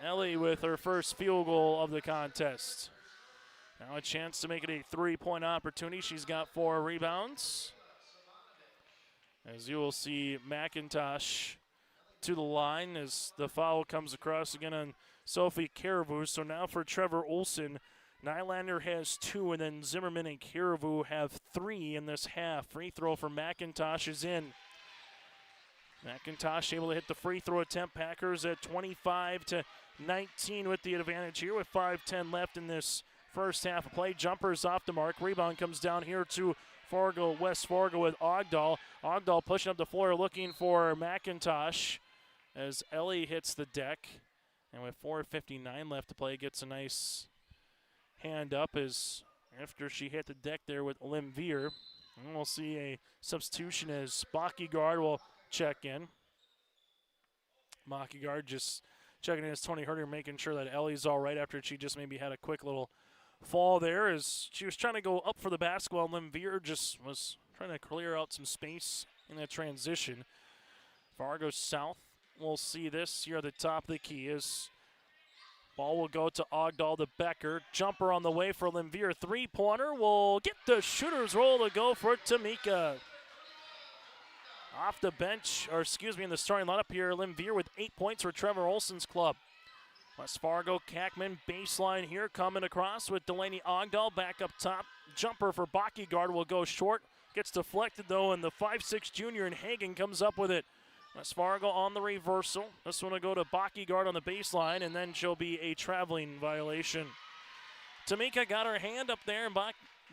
Ellie with her first field goal of the contest. Now a chance to make it a 3-point opportunity. She's got 4 rebounds. As you will see, McIntosh to the line as the foul comes across again on Sophie Caribou. So now for Trevor Olson, Nylander has 2, and then Zimmerman and Caribou have 3 in this half. Free throw for McIntosh is in. McIntosh able to hit the free throw attempt. Packers at 25-19 with the advantage here with 5:10 left in this first half of play. Jumpers off the mark. Rebound comes down here to Fargo, West Fargo with Ogdahl. Ogdahl pushing up the floor looking for McIntosh as Ellie hits the deck. And with 4:59 left to play, gets a nice hand up as after she hit the deck there with Limvier. And we'll see a substitution as Bockyguard will check in. Bockyguard just checking in as Tony Herder, making sure that Ellie's all right after she just maybe had a quick little fall there as she was trying to go up for the basketball. Limvier just was trying to clear out some space in that transition. Fargo South will see this here at the top of the key as ball will go to Ogdahl to Becker. Jumper on the way for Limvier. Three-pointer will get the shooter's roll to go for Tamika. Off the bench, or excuse me, in the starting lineup here, Limvier with 8 points for Trevor Olson's club. West Fargo, Kackman, baseline here, coming across with Delaney Ogdahl back up top. Jumper for Bockyguard will go short. Gets deflected though, and the 5'6" junior in Hagen comes up with it. West Fargo on the reversal. This one will go to Bockyguard on the baseline, and then she'll be a traveling violation. Tamika got her hand up there, and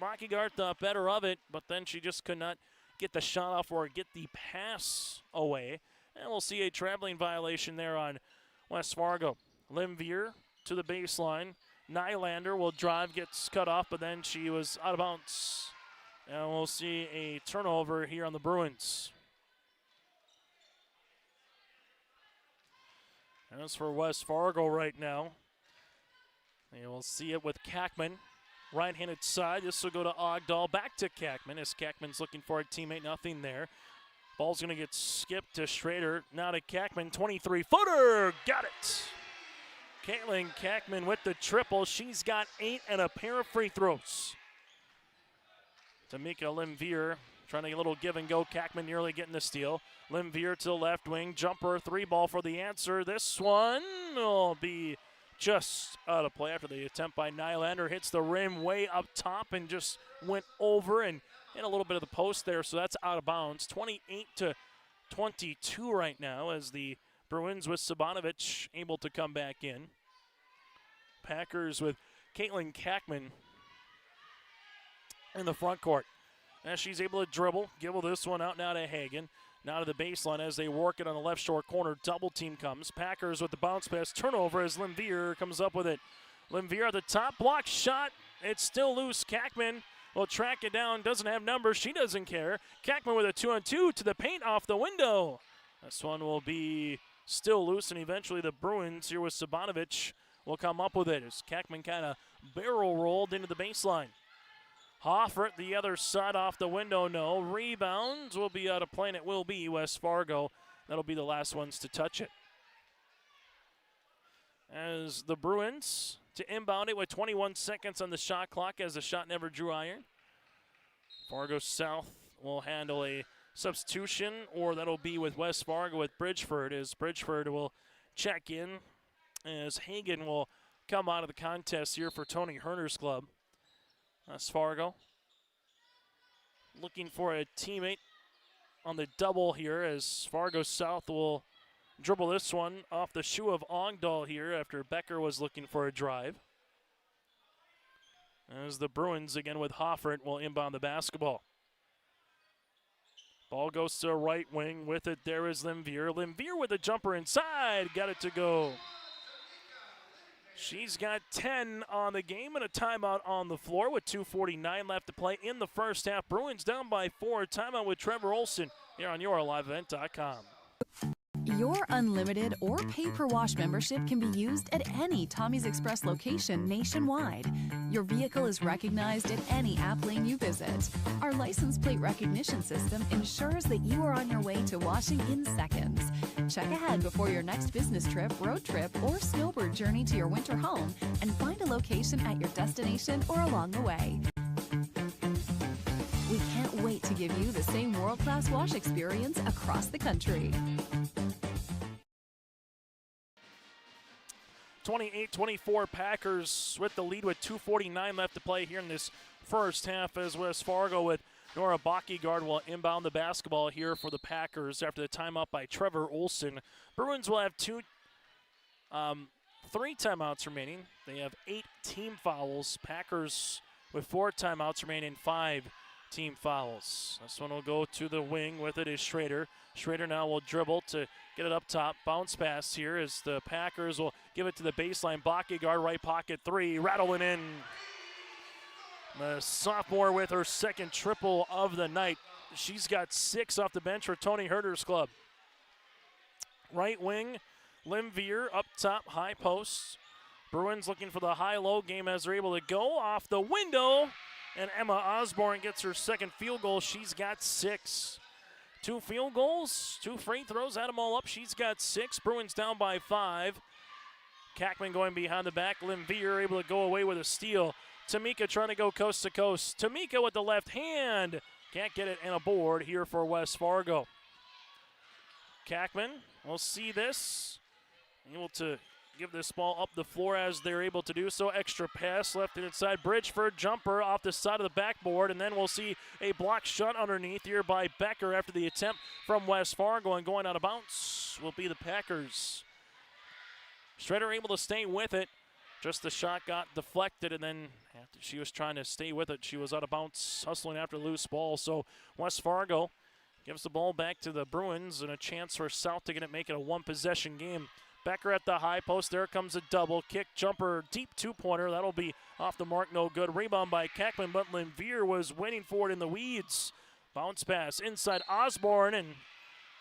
Bockyguard thought better of it, but then she just could not get the shot off or get the pass away. And we'll see a traveling violation there on West Fargo. Limvier to the baseline. Nylander will drive, gets cut off, but then she was out of bounds. And we'll see a turnover here on the Bruins. As for West Fargo right now, you will see it with Kackman. Right-handed side, this will go to Ogdahl, back to Kackman as Kackman's looking for a teammate, nothing there. Ball's gonna get skipped to Schrader, now to Kackman, 23-footer, got it! Caitlin Kackman with the triple, she's got 8 and a pair of free throws. Tamika Limvier trying to get a little give and go, Kackman nearly getting the steal. Limvier to the left wing, jumper, 3-ball for the answer. This one will be just out of play after the attempt by Nylander. Hits the rim way up top and just went over and hit a little bit of the post there, so that's out of bounds. 28-22 right now as the Bruins with Sabanovich able to come back in. Packers with Caitlin Kackman in the front court. As she's able to dribble, give this one out now to Hagen. Now to the baseline as they work it on the left short corner. Double team comes. Packers with the bounce pass. Turnover as Limvier comes up with it. Limvier at the top. Block shot. It's still loose. Kackman will track it down. Doesn't have numbers. She doesn't care. Kackman with a 2-on-2 to the paint off the window. This one will be still loose, and eventually the Bruins here with Sabanovich will come up with it as Kackman kind of barrel rolled into the baseline. Hoffert, the other side off the window, no. Rebounds will be out of play, and it will be West Fargo. That'll be the last ones to touch it. As the Bruins to inbound it with 21 seconds on the shot clock as the shot never drew iron. Fargo South will handle a substitution, or that'll be with West Fargo with Bridgeford, as Bridgeford will check in as Hagen will come out of the contest here for Tony Herner's club. West Fargo looking for a teammate on the double here as Fargo South will dribble this one off the shoe of Ogdahl here after Becker was looking for a drive. As the Bruins again with Hoffert will inbound the basketball. Ball goes to right wing. With it there is Limvier. Limvier with a jumper inside. Got it to go. She's got 10 on the game and a timeout on the floor with 2:49 left to play in the first half. Bruins down by 4. Timeout with Trevor Olson here on YourLiveEvent.com. Your unlimited or pay-per-wash membership can be used at any Tommy's Express location nationwide. Your vehicle is recognized at any app lane you visit. Our license plate recognition system ensures that you are on your way to washing in seconds. Check ahead before your next business trip, road trip, or snowbird journey to your winter home and find a location at your destination or along the way. We can't wait to give you the same world-class wash experience across the country. 28-24 Packers with the lead with 2:49 left to play here in this first half as West Fargo with Nora Bockyguard will inbound the basketball here for the Packers after the timeout by Trevor Olson. Bruins will have 3 timeouts remaining. They have 8 team fouls. Packers with 4 timeouts remaining, 5 team fouls. This one will go to the wing. With it is Schrader. Schrader now will dribble to get it up top. Bounce pass here as the Packers will give it to the baseline. Backyard, right pocket three, rattling in. The sophomore with her second triple of the night. She's got 6 off the bench for Tony Herter's club. Right wing, Limvier up top, high post. Bruins looking for the high-low game as they're able to go off the window. And Emma Osborne gets her second field goal. She's got 6. 2 field goals, 2 free throws, add them all up. She's got 6. Bruins down by 5. Kackman going behind the back. Limvier able to go away with a steal. Tamika trying to go coast to coast. Tamika with the left hand. Can't get it, and a board here for West Fargo. Kackman will see this. Able to give this ball up the floor as they're able to do so. Extra pass left inside. Bridgeford jumper off the side of the backboard, and then we'll see a block shot underneath here by Becker after the attempt from West Fargo, and going out of bounds will be the Packers. Schrader able to stay with it. Just the shot got deflected, and then after she was trying to stay with it, she was out of bounds, hustling after the loose ball. So West Fargo gives the ball back to the Bruins, and a chance for South to make it a one-possession game. Becker at the high post. There comes a double kick jumper, deep two-pointer. That'll be off the mark, no good. Rebound by Kackman, but Limvier was waiting for it in the weeds. Bounce pass inside Osborne, and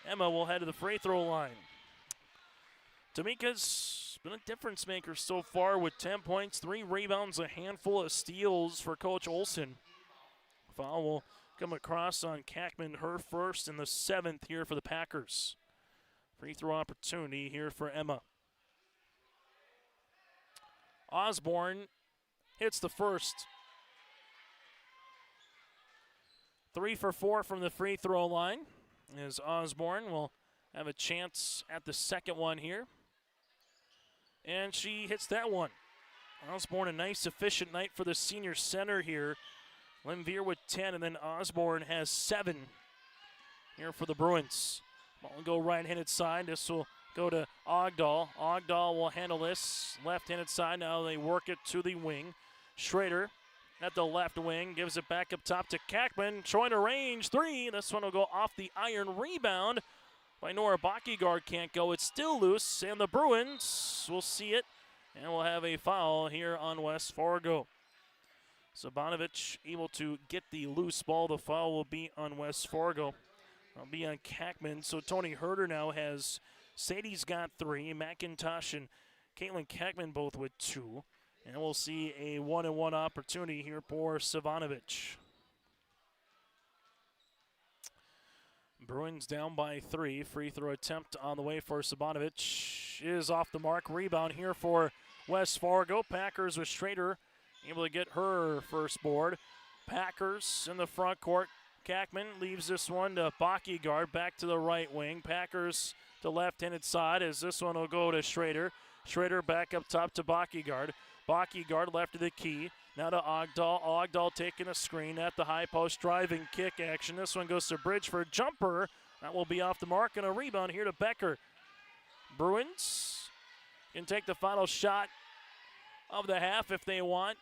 Emma will head to the free throw line. Tamika's been a difference maker so far with 10 points, 3 rebounds, a handful of steals for Coach Olson. Foul will come across on Kackman, her first and the 7th here for the Packers. Free throw opportunity here for Emma. Osborne hits the first. 3 for 4 from the free throw line, as Osborne will have a chance at the second one here. And she hits that one. Osborne, a nice, efficient night for the senior center here. Limvier with 10, and then Osborne has 7 here for the Bruins. Ball will go right-handed side. This will go to Ogdahl. Ogdahl will handle this left-handed side. Now they work it to the wing. Schrader at the left wing gives it back up top to Kackman. Trying to range 3. This one will go off the iron. Rebound by Nora Backyard, can't go. It's still loose, and the Bruins will see it, and we'll have a foul here on West Fargo. Sabanovich able to get the loose ball. The foul will be on West Fargo. It'll be on Kackman. So Tony Herter now has, Sadie's got 3, McIntosh and Caitlin Kackman both with 2. And we'll see a 1-and-1 opportunity here for Sabanovich. Bruins down by 3. Free throw attempt on the way for Sabanovich is off the mark. Rebound here for West Fargo. Packers with Schrader able to get her first board. Packers in the front court. Kackman leaves this one to Backyard, back to the right wing. Packers to left-handed side as this one will go to Schrader. Schrader back up top to Backyard. Backyard left of the key. Now to Ogdahl. Ogdahl taking a screen at the high post, driving kick action. This one goes to Bridgeford. Jumper. That will be off the mark, and a rebound here to Becker. Bruins can take the final shot of the half if they want.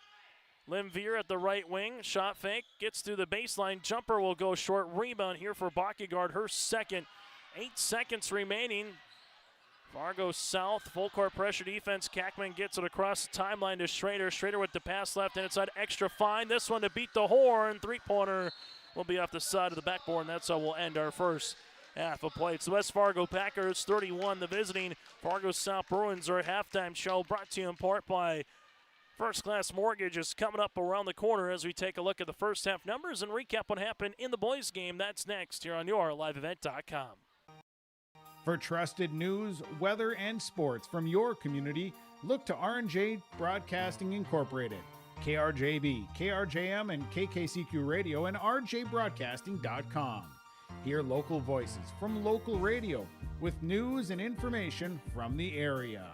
Limvier at the right wing. Shot fake. Gets through the baseline. Jumper will go short. Rebound here for Backyard. Her second. 8 seconds remaining. Fargo South, full court pressure defense. Kackman gets it across the timeline to Schrader. Schrader with the pass left hand side, extra fine. This one to beat the horn. 3-pointer will be off the side of the backboard, and that's how we'll end our first half of play. It's the West Fargo Packers 31, the visiting Fargo South Bruins. Our halftime show brought to you in part by First Class Mortgage is coming up around the corner as we take a look at the first half numbers and recap what happened in the boys' game. That's next here on your liveevent.com. For trusted news, weather, and sports from your community, look to R&J Broadcasting Incorporated, KRJB, KRJM, and KKCQ Radio, and rjbroadcasting.com. Hear local voices from local radio with news and information from the area.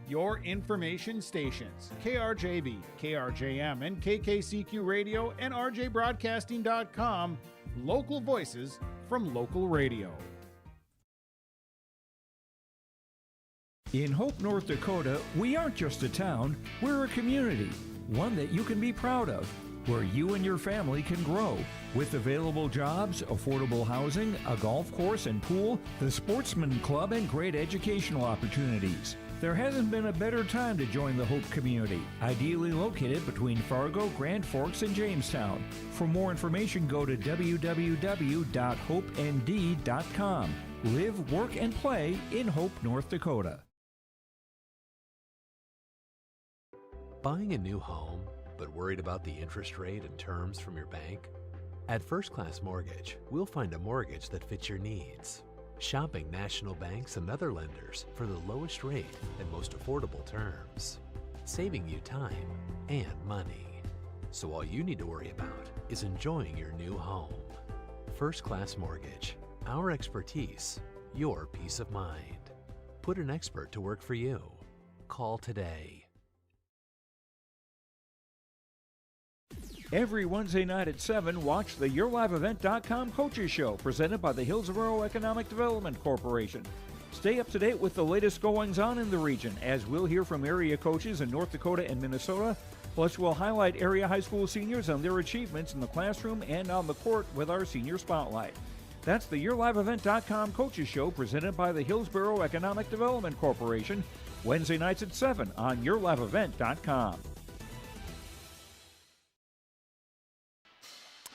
Your information stations, KRJB, KRJM, and KKCQ Radio, and rjbroadcasting.com. Local voices from local radio. In Hope, North Dakota, we aren't just a town, we're a community, one that you can be proud of. where you and your family can grow. With available jobs, affordable housing, a golf course and pool, the Sportsman Club, and great educational opportunities. There hasn't been a better time to join the Hope community, ideally located between Fargo, Grand Forks, and Jamestown. For more information, go to www.hopend.com. Live, work, and play in Hope, North Dakota. Buying a new home, but worried about the interest rate and terms from your bank? At First Class Mortgage, we'll find a mortgage that fits your needs. Shopping national banks and other lenders for the lowest rate and most affordable terms, saving you time and money. So all you need to worry about is enjoying your new home. First Class Mortgage, our expertise, your peace of mind. Put an expert to work for you. Call today. Every Wednesday night at 7, watch the YourLiveEvent.com Coaches Show, presented by the Hillsborough Economic Development Corporation. Stay up to date with the latest goings-on in the region, as we'll hear from area coaches in North Dakota and Minnesota. Plus, we'll highlight area high school seniors and their achievements in the classroom and on the court with our Senior Spotlight. That's the YourLiveEvent.com Coaches Show, presented by the Hillsborough Economic Development Corporation, Wednesday nights at 7 on YourLiveEvent.com.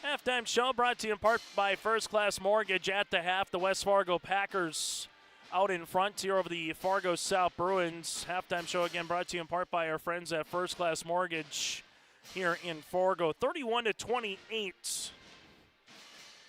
Halftime show brought to you in part by First Class Mortgage. At the half, the West Fargo Packers out in front here over the Fargo South Bruins. Halftime show again brought to you in part by our friends at First Class Mortgage here in Fargo. 31-28.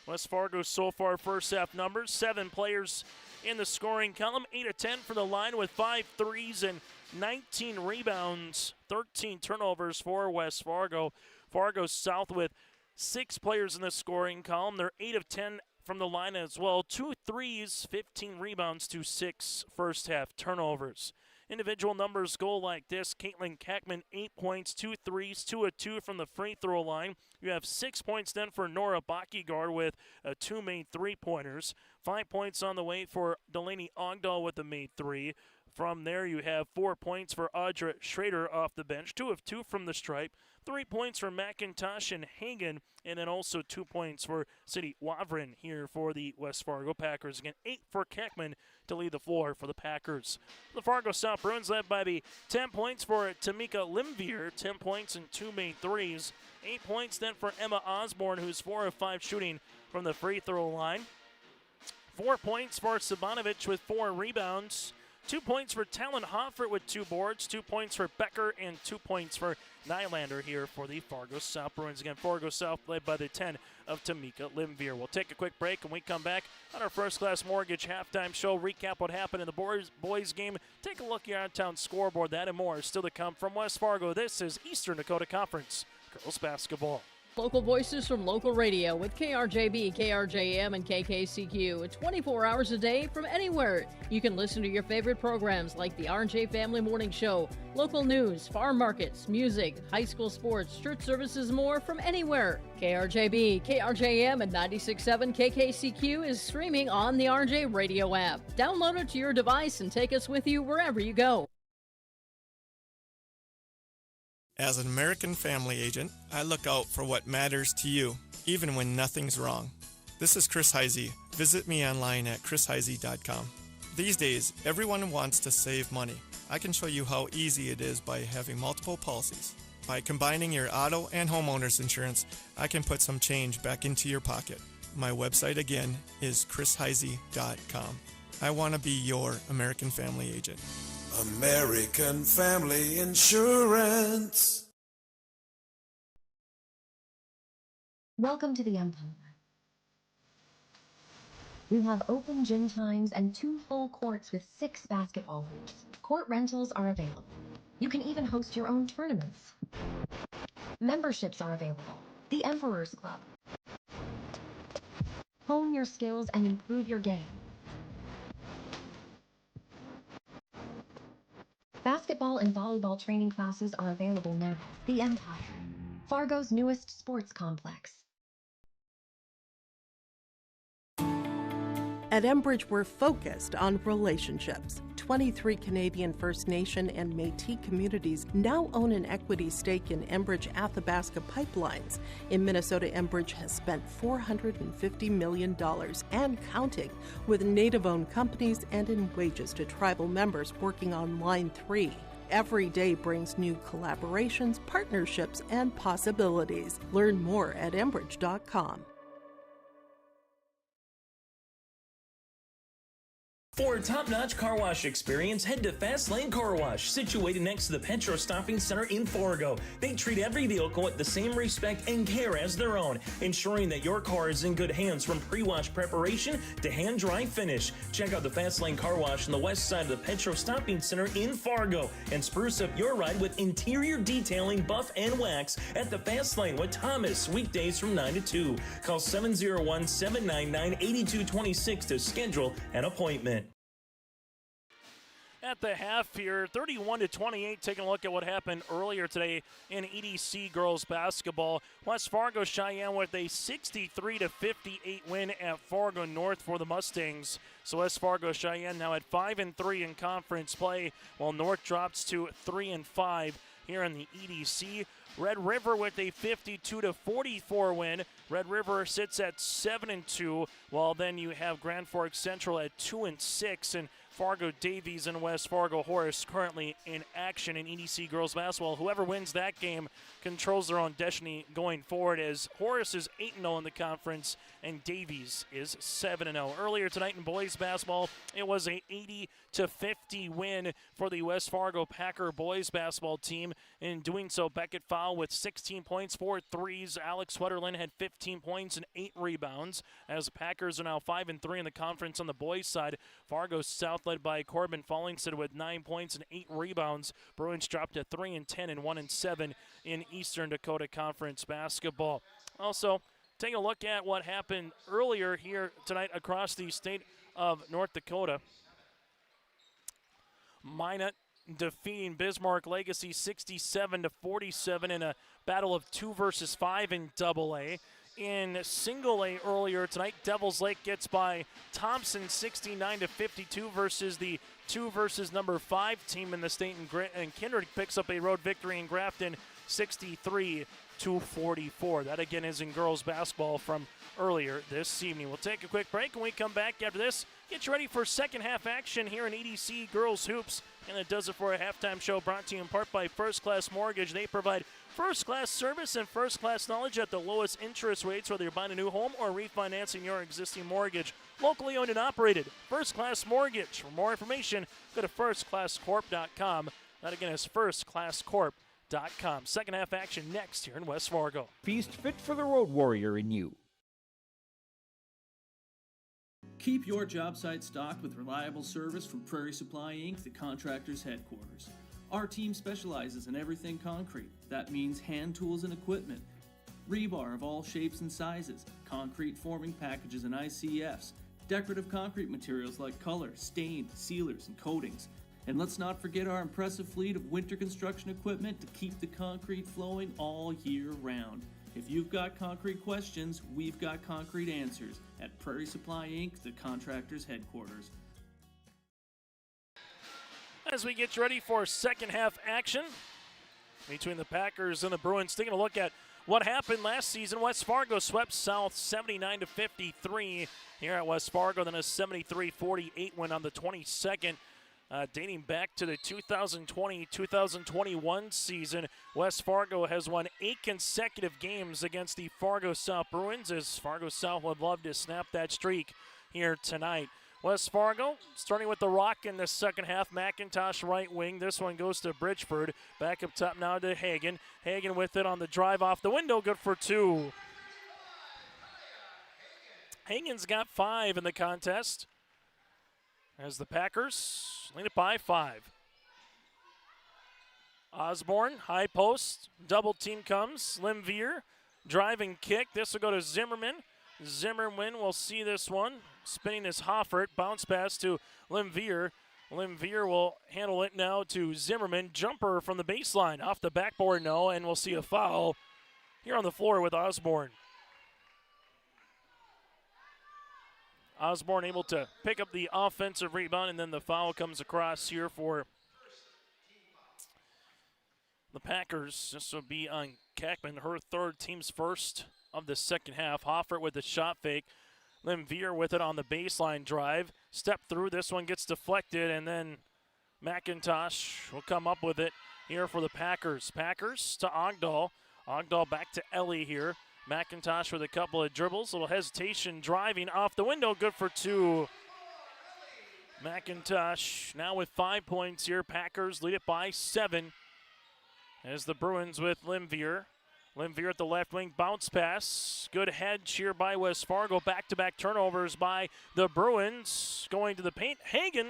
West Fargo so far first half numbers. 7 players in the scoring column. 8 of 10 for the line with 5 threes and 19 rebounds. 13 turnovers for West Fargo. Fargo South with 6 players in the scoring column. They're 8 of 10 from the line as well. 2 threes, 15 rebounds to 6 first half turnovers. Individual numbers go like this. Caitlin Kackman, 8 points, 2 threes, 2 of 2 from the free throw line. You have 6 points then for Nora Bakigard with 2 made 3-pointers. 5 points on the way for Delaney Ogdahl with a made 3. From there, you have 4 points for Audra Schrader off the bench, 2 of 2 from the stripe, 3 points for McIntosh and Hagen, and then also 2 points for City Wavrin here for the West Fargo Packers. Again, 8 for Keckman to lead the floor for the Packers. The Fargo South Bruins led by the 10 points for Tamika Limvier, 10 points and 2 made threes. 8 points then for Emma Osborne, who's 4 of 5 shooting from the free throw line. 4 points for Sabanovich with 4 rebounds. 2 points for Talon Hoffert with 2 boards, 2 points for Becker, and 2 points for Nylander here for the Fargo South Bruins. Again, Fargo South led by the 10 of Tamika Limvier. We'll take a quick break, and we come back on our First Class Mortgage halftime show. Recap what happened in the boys game. Take a look at your out-of-town scoreboard. That and more is still to come from West Fargo. This is Eastern Dakota Conference girls basketball. Local voices from local radio with KRJB, KRJM, and KKCQ 24 hours a day from anywhere. You can listen to your favorite programs like the RJ Family Morning Show, local news, farm markets, music, high school sports, church services, more from anywhere. KRJB, KRJM, and 96.7 KKCQ is streaming on the RJ Radio app. Download it to your device and take us with you wherever you go. As an American Family Agent, I look out for what matters to you, even when nothing's wrong. This is Chris Heisey. Visit me online at chrisheisey.com. These days, everyone wants to save money. I can show you how easy it is by having multiple policies. By combining your auto and homeowner's insurance, I can put some change back into your pocket. My website again is chrisheisey.com. I want to be your American Family Agent. American Family Insurance. Welcome to the Empire. We have open gym times and 2 full courts with 6 basketball hoops. Court rentals are available. You can even host your own tournaments. Memberships are available. The Emperor's Club. Hone your skills and improve your game. Basketball and volleyball training classes are available now. The Empire, Fargo's newest sports complex. At Enbridge, we're focused on relationships. 23 Canadian First Nation and Métis communities now own an equity stake in Enbridge Athabasca Pipelines. In Minnesota, Enbridge has spent $450 million and counting, with Native-owned companies and in wages to tribal members working on Line 3. Every day brings new collaborations, partnerships, and possibilities. Learn more at Enbridge.com. For a top-notch car wash experience, head to Fast Lane Car Wash, situated next to the Petro Stopping Center in Fargo. They treat every vehicle with the same respect and care as their own, ensuring that your car is in good hands from pre-wash preparation to hand-dry finish. Check out the Fast Lane Car Wash on the west side of the Petro Stopping Center in Fargo and spruce up your ride with interior detailing, buff, and wax at the Fast Lane with Thomas, weekdays from 9 to 2. Call 701-799-8226 to schedule an appointment. At the half here, 31-28, taking a look at what happened earlier today in EDC girls basketball. West Fargo Cheyenne with a 63-58 win at Fargo North for the Mustangs. So West Fargo Cheyenne now at 5-3 in conference play, while North drops to 3-5 here in the EDC. Red River with a 52-44 win. Red River sits at 7-2, while then you have Grand Forks Central at 2-6, and Fargo Davies and West Fargo Horace currently in action in EDC girls basketball. Whoever wins that game controls their own destiny going forward, as Horace is 8-0 in the conference and Davies is 7-0. Earlier tonight in boys basketball, it was a 80-50 win for the West Fargo Packer boys basketball team. In doing so, Beckett Fowl with 16 points, 4 threes. Alex Wetterlin had 15 points and 8 rebounds, as the Packers are now 5-3 in the conference on the boys side. Fargo South led by Corbin Fallingstead with 9 points and 8 rebounds. Bruins dropped to 3-10 and 1-7 in Eastern Dakota Conference basketball. Also, take a look at what happened earlier here tonight across the state of North Dakota. Minot defeating Bismarck Legacy 67-47 in a battle of 2 versus 5 in AA. In single A earlier tonight, Devils Lake gets by Thompson 69-52 versus the 2 versus number 5 team in the state, and Kindred picks up a road victory in Grafton 63-44. That again is in girls basketball from earlier this evening. We'll take a quick break. When we come back after this, get you ready for second half action here in EDC Girls Hoops. And it does it for a halftime show brought to you in part by First Class Mortgage. They provide first-class service and first-class knowledge at the lowest interest rates, whether you're buying a new home or refinancing your existing mortgage. Locally owned and operated, First Class Mortgage. For more information, go to firstclasscorp.com. That again is firstclasscorp.com. Second half action next here in West Fargo. Feast fit for the road warrior in you. Keep your job site stocked with reliable service from Prairie Supply Inc., the contractor's headquarters. Our team specializes in everything concrete. That means hand tools and equipment, rebar of all shapes and sizes, concrete forming packages and ICFs, decorative concrete materials like color, stain, sealers, and coatings. And let's not forget our impressive fleet of winter construction equipment to keep the concrete flowing all year round. If you've got concrete questions, we've got concrete answers at Prairie Supply Inc., the contractor's headquarters. As we get ready for second half action between the Packers and the Bruins, taking a look at what happened last season. West Fargo swept South 79-53 here at West Fargo, then a 73-48 win on the 22nd. Dating back to the 2020-2021 season, West Fargo has won 8 consecutive games against the Fargo South Bruins, as Fargo South would love to snap that streak here tonight. West Fargo starting with the rock in the second half. McIntosh right wing. This one goes to Bridgeford. Back up top now to Hagen. Hagen with it on the drive off the window. Good for 2. Hagen's got 5 in the contest, as the Packers lead it by 5. Osborne, high post, double team comes. Limvier, driving kick. This will go to Zimmerman. Zimmerman will see this one. Spinning his Hoffert, bounce pass to Limvier. Limvier will handle it now to Zimmerman. Jumper from the baseline, off the backboard, no, and we'll see a foul here on the floor with Osborne. Osborne able to pick up the offensive rebound, and then the foul comes across here for the Packers. This will be on Kackman, her third, team's first of the second half. Hoffert with the shot fake. Limvier with it on the baseline drive. Step through, this one gets deflected, and then McIntosh will come up with it here for the Packers. Packers to Ogdahl. Ogdahl back to Ellie here. McIntosh with a couple of dribbles. A little hesitation, driving off the window. Good for two. McIntosh now with 5 points here. Packers lead it by 7. As the Bruins with Limvier. Limvier at the left wing, bounce pass. Good hedge here by West Fargo. Back-to-back turnovers by the Bruins. Going to the paint. Hagen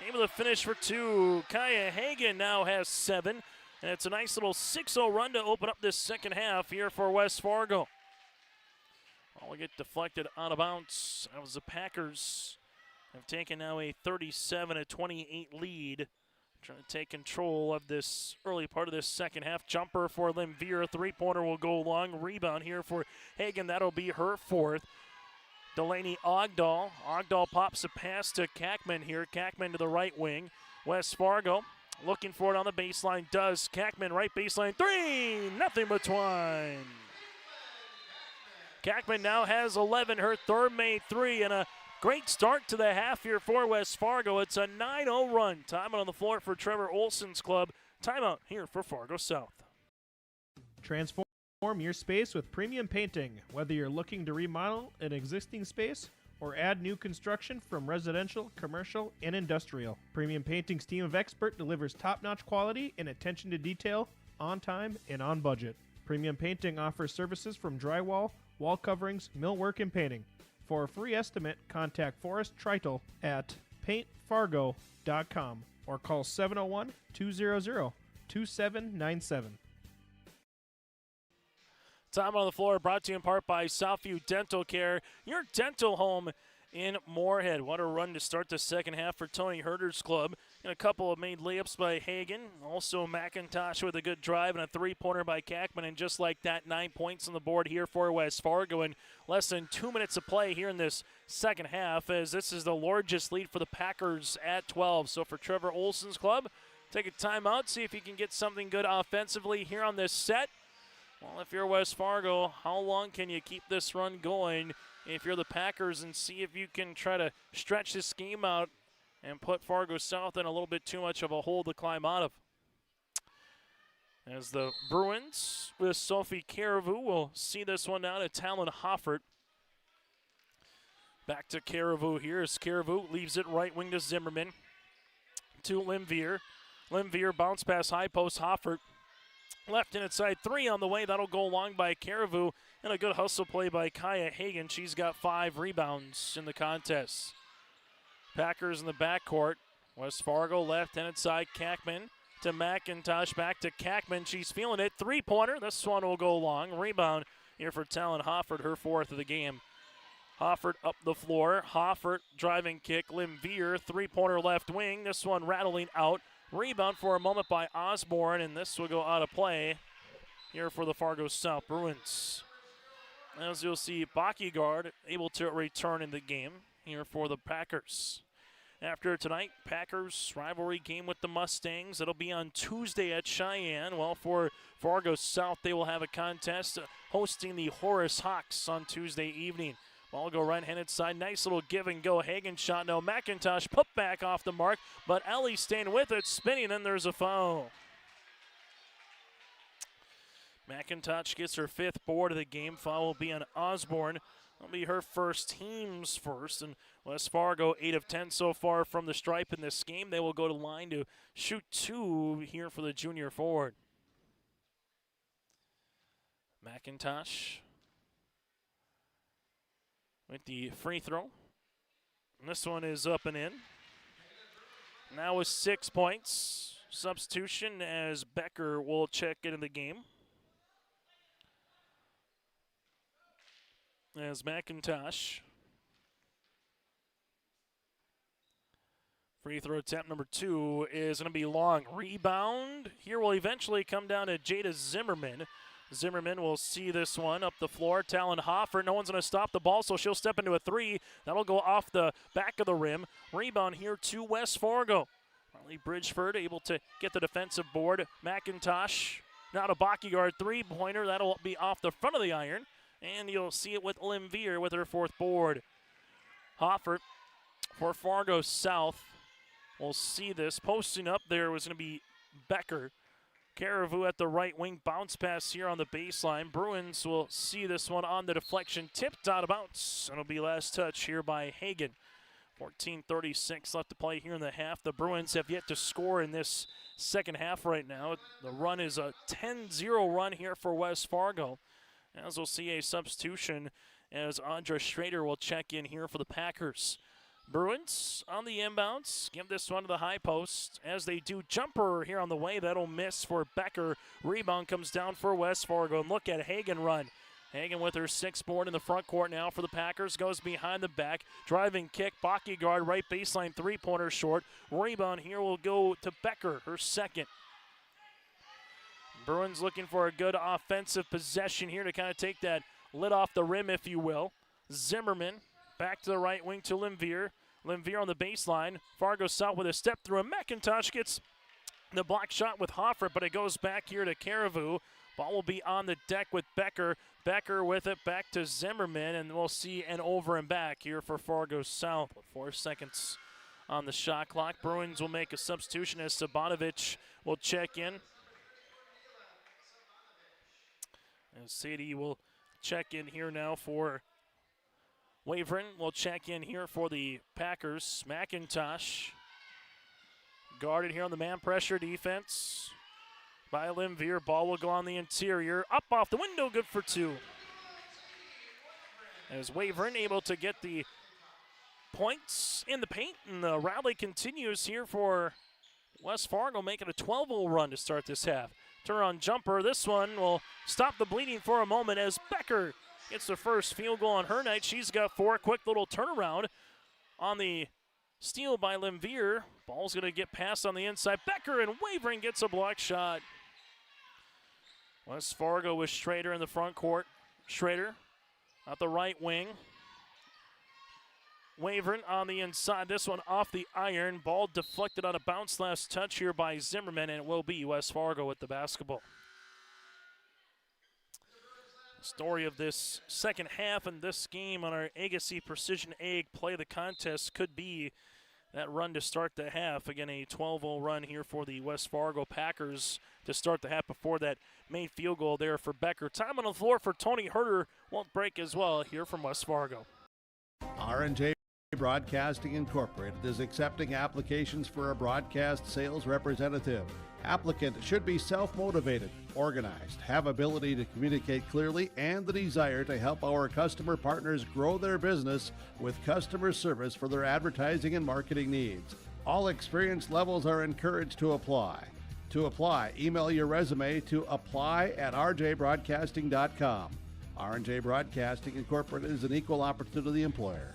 able to finish for 2. Kaya Hagen now has 7. And it's a nice little 6-0 run to open up this second half here for West Fargo. Will get deflected out of bounds. That was the Packers. Have taken now a 37-28 lead. Trying to take control of this early part of this second half. Jumper for Limvier. Three-pointer will go long. Rebound here for Hagen. That'll be her 4th. Delaney Ogdahl. Ogdahl pops a pass to Kackman here. Kackman to the right wing. West Fargo looking for it on the baseline. Does. Kackman right baseline. 3! Nothing but twine. Kackman now has 11. Her third made 3, and a great start to the half here for West Fargo. It's a 9-0 run. Timeout on the floor for Trevor Olson's club. Timeout here for Fargo South. Transform your space with premium painting. Whether you're looking to remodel an existing space or add new construction from residential, commercial, and industrial, Premium Painting's team of experts delivers top-notch quality and attention to detail on time and on budget. Premium Painting offers services from drywall, wall coverings, millwork, and painting. For a free estimate, contact Forrest Treitel at paintfargo.com or call 701-200-2797. Time on the floor brought to you in part by Southview Dental Care, your dental home in Moorhead. What a run to start the second half for Tony Herter's club. And a couple of made layups by Hagen. Also McIntosh with a good drive and a three-pointer by Kackman. And just like that, 9 points on the board here for West Fargo. And less than 2 minutes of play here in this second half, as this is the largest lead for the Packers at 12. So for Trevor Olson's club, take a timeout, see if you can get something good offensively here on this set. Well, if you're West Fargo, how long can you keep this run going if you're the Packers, and see if you can try to stretch this game out and put Fargo South in a little bit too much of a hole to climb out of. As the Bruins with Sophie Caribou will see this one down to Talon Hoffert. Back to Caribou here as Caribou leaves it right wing to Zimmerman. To Limvier. Limvier bounce pass high post Hoffert. Left and inside 3 on the way. That'll go long by Caribou. And a good hustle play by Kaya Hagen. She's got 5 rebounds in the contest. Packers in the backcourt. West Fargo left and inside. Kackman to McIntosh. Back to Kackman. She's feeling it. Three-pointer. This one will go long. Rebound here for Talon Hoffert, her 4th of the game. Hoffert up the floor. Hoffert driving kick. Limvier. Three-pointer left wing. This one rattling out. Rebound for a moment by Osborne, and this will go out of play here for the Fargo South Bruins. As you'll see, Bakigard able to return in the game here for the Packers. After tonight, Packers rivalry game with the Mustangs. It'll be on Tuesday at Cheyenne. Well, for Fargo South, they will have a contest hosting the Horace Hawks on Tuesday evening. Ball go right-handed side. Nice little give and go. Hagen shot. No. McIntosh put back off the mark, but Ellie staying with it. Spinning, and there's a foul. McIntosh gets her 5th board of the game. Foul will be on Osborne. That'll be her first, team's first. And West Fargo, 8 of 10 so far from the stripe in this game. They will go to line to shoot 2 here for the junior forward. McIntosh with the free throw. And this one is up and in. Now with 6 points. Substitution as Becker will check into the game. As McIntosh. Free throw attempt number 2 is going to be long. Rebound here will eventually come down to Jada Zimmerman. Zimmerman will see this one up the floor. Talon Hoffer, no one's going to stop the ball, so she'll step into a three. That'll go off the back of the rim. Rebound here to West Fargo. Marley Bridgeford able to get the defensive board. McIntosh, now to Backyard three-pointer. That'll be off the front of the iron. And you'll see it with Limvier with her fourth board. Hoffer for Fargo South. We'll see this. Posting up there was going to be Becker. Caribou at the right wing, bounce pass here on the baseline. Bruins will see this one on the deflection, tipped out of bounds, and it'll be last touch here by Hagen. 14:36 left to play here in the half. The Bruins have yet to score in this second half right now. The run is a 10-0 run here for West Fargo. As we'll see a substitution as Andra Schrader will check in here for the Packers. Bruins on the inbounds, give this one to the high post as they do. Jumper here on the way, that'll miss for Becker. Rebound comes down for West Fargo, and look at Hagen run. Hagen with her sixth board in the front court now for the Packers, goes behind the back, driving kick, Backyard right baseline, three-pointer short. Rebound here will go to Becker, her second. Bruins looking for a good offensive possession here to kind of take that lid off the rim, if you will. Zimmerman back to the right wing to Limvier. Limvier on the baseline. Fargo South with a step through, and McIntosh gets the block shot with Hoffer, but it goes back here to Caribou. Ball will be on the deck with Becker. Becker with it back to Zimmerman, and we'll see an over and back here for Fargo South with 4 seconds on the shot clock. Bruins will make a substitution as Sabanovich will check in. And Sadie will check in here now for Wavering. Will check in here for the Packers. McIntosh guarded here on the man pressure defense by Limvier. Ball will go on the interior. Up off the window, good for two. As Wavering able to get the points in the paint, and the rally continues here for West Fargo, making a 12-0 run to start this half. Turn on jumper. This one will stop the bleeding for a moment as Becker gets the first field goal on her night. She's got 4. Quick little turnaround on the steal by Limvier. Ball's going to get passed on the inside. Becker, and Wavering gets a block shot. West Fargo with Schrader in the front court. Schrader at the right wing. Wavering on the inside. This one off the iron. Ball deflected on a bounce last touch here by Zimmerman, and it will be West Fargo with the basketball. Story of this second half and this game on our Agassi Precision Egg Play the Contest could be that run to start the half. Again, a 12-0 run here for the West Fargo Packers to start the half before that main field goal there for Becker. Time on the floor for Tony Herter. Won't break as well here from West Fargo. R&J Broadcasting Incorporated is accepting applications for a broadcast sales representative. Applicant should be self-motivated, organized, have ability to communicate clearly, and the desire to help our customer partners grow their business with customer service for their advertising and marketing needs. All experience levels are encouraged to apply. To apply, email your resume to apply@rjbroadcasting.com. R&J Broadcasting Incorporated is an equal opportunity employer.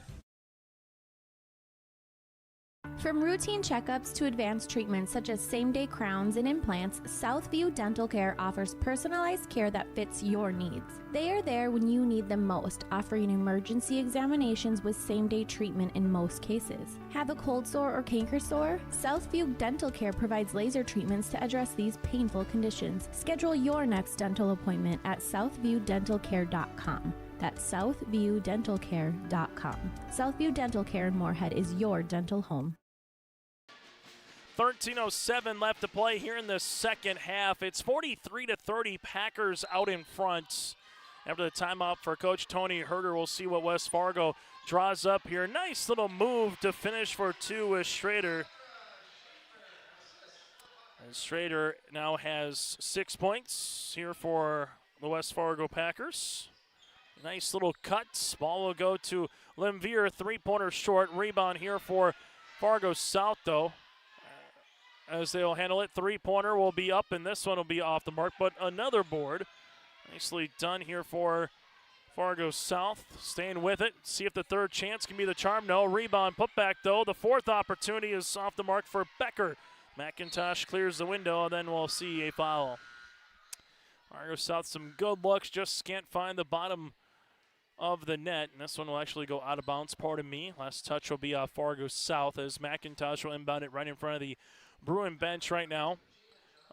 From routine checkups to advanced treatments such as same-day crowns and implants, Southview Dental Care offers personalized care that fits your needs. They are there when you need them most, offering emergency examinations with same-day treatment in most cases. Have a cold sore or canker sore? Southview Dental Care provides laser treatments to address these painful conditions. Schedule your next dental appointment at southviewdentalcare.com. That's southviewdentalcare.com. Southview Dental Care in Moorhead is your dental home. 13:07 left to play here in the second half. It's 43-30, Packers out in front. After the timeout for Coach Tony Herter, we'll see what West Fargo draws up here. Nice little move to finish for two with Schrader. And Schrader now has 6 points here for the West Fargo Packers. Nice little cut. Ball will go to Limvier, three-pointer short. Rebound here for Fargo South, though, as they'll handle it. Three-pointer will be up, and this one will be off the mark, but another board. Nicely done here for Fargo South. Staying with it. See if the third chance can be the charm. No. Rebound put back, though. The fourth opportunity is off the mark for Becker. McIntosh clears the window, and then we'll see a foul. Fargo South, some good looks, just can't find the bottom of the net. And this one will actually go out of bounds, pardon me. Last touch will be Fargo South as McIntosh will inbound it right in front of the Bruin bench right now.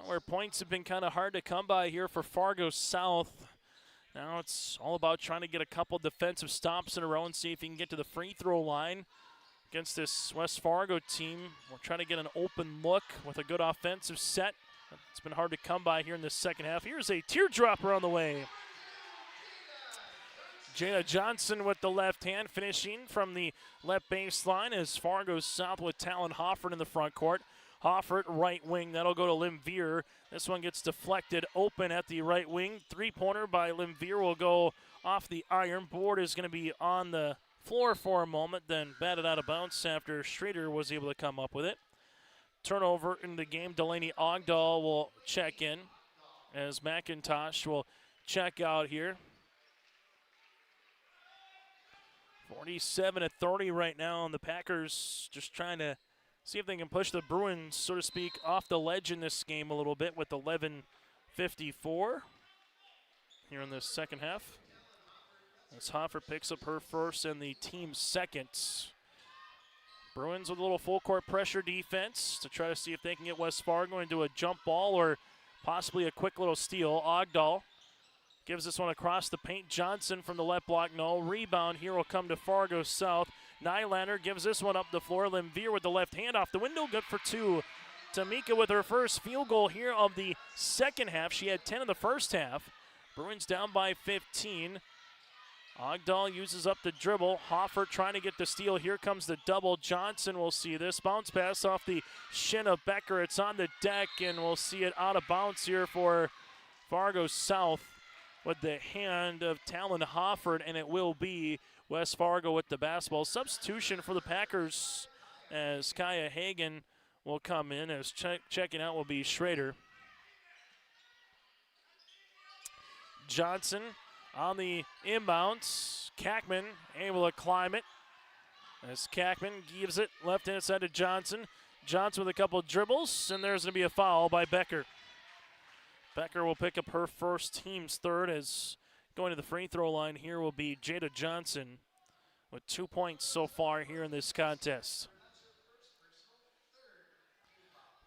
Where points have been kind of hard to come by here for Fargo South. Now it's all about trying to get a couple defensive stops in a row and see if you can get to the free throw line against this West Fargo team. We're trying to get an open look with a good offensive set. It's been hard to come by here in the second half. Here's a teardropper on the way. Jada Johnson with the left hand, finishing from the left baseline as Fargo South with Talon Hofford in the front court. Hofford, right wing, that'll go to Limvier. This one gets deflected open at the right wing. Three-pointer by Limvier will go off the iron. Board is going to be on the floor for a moment, then batted out of bounds after Schrader was able to come up with it. Turnover in the game. Delaney Ogdahl will check in as McIntosh will check out here. 47-30 right now, and the Packers just trying to see if they can push the Bruins, so to speak, off the ledge in this game a little bit with 11:54 here in the second half. As Hoffer picks up her first and the team's second. Bruins with a little full court pressure defense to try to see if they can get West Fargo into a jump ball or possibly a quick little steal. Ogdahl gives this one across the paint. Johnson from the left block, no. Rebound here will come to Fargo South. Nylander gives this one up the floor. Limvier with the left hand off the window, good for two. Tamika with her first field goal here of the second half. She had 10 in the first half. Bruins down by 15. Ogdahl uses up the dribble. Hoffer trying to get the steal. Here comes the double. Johnson will see this. Bounce pass off the shin of Becker. It's on the deck, and we'll see it out of bounds here for Fargo South with the hand of Talon Hofford, and it will be West Fargo with the basketball. Substitution for the Packers as Kaya Hagan will come in, as checking out will be Schrader. Johnson on the inbounds. Kackman able to climb it as Kackman gives it left hand side to Johnson. Johnson with a couple of dribbles, and there's going to be a foul by Becker. Becker will pick up her first, team's third, as going to the free throw line here will be Jada Johnson with 2 points so far here in this contest.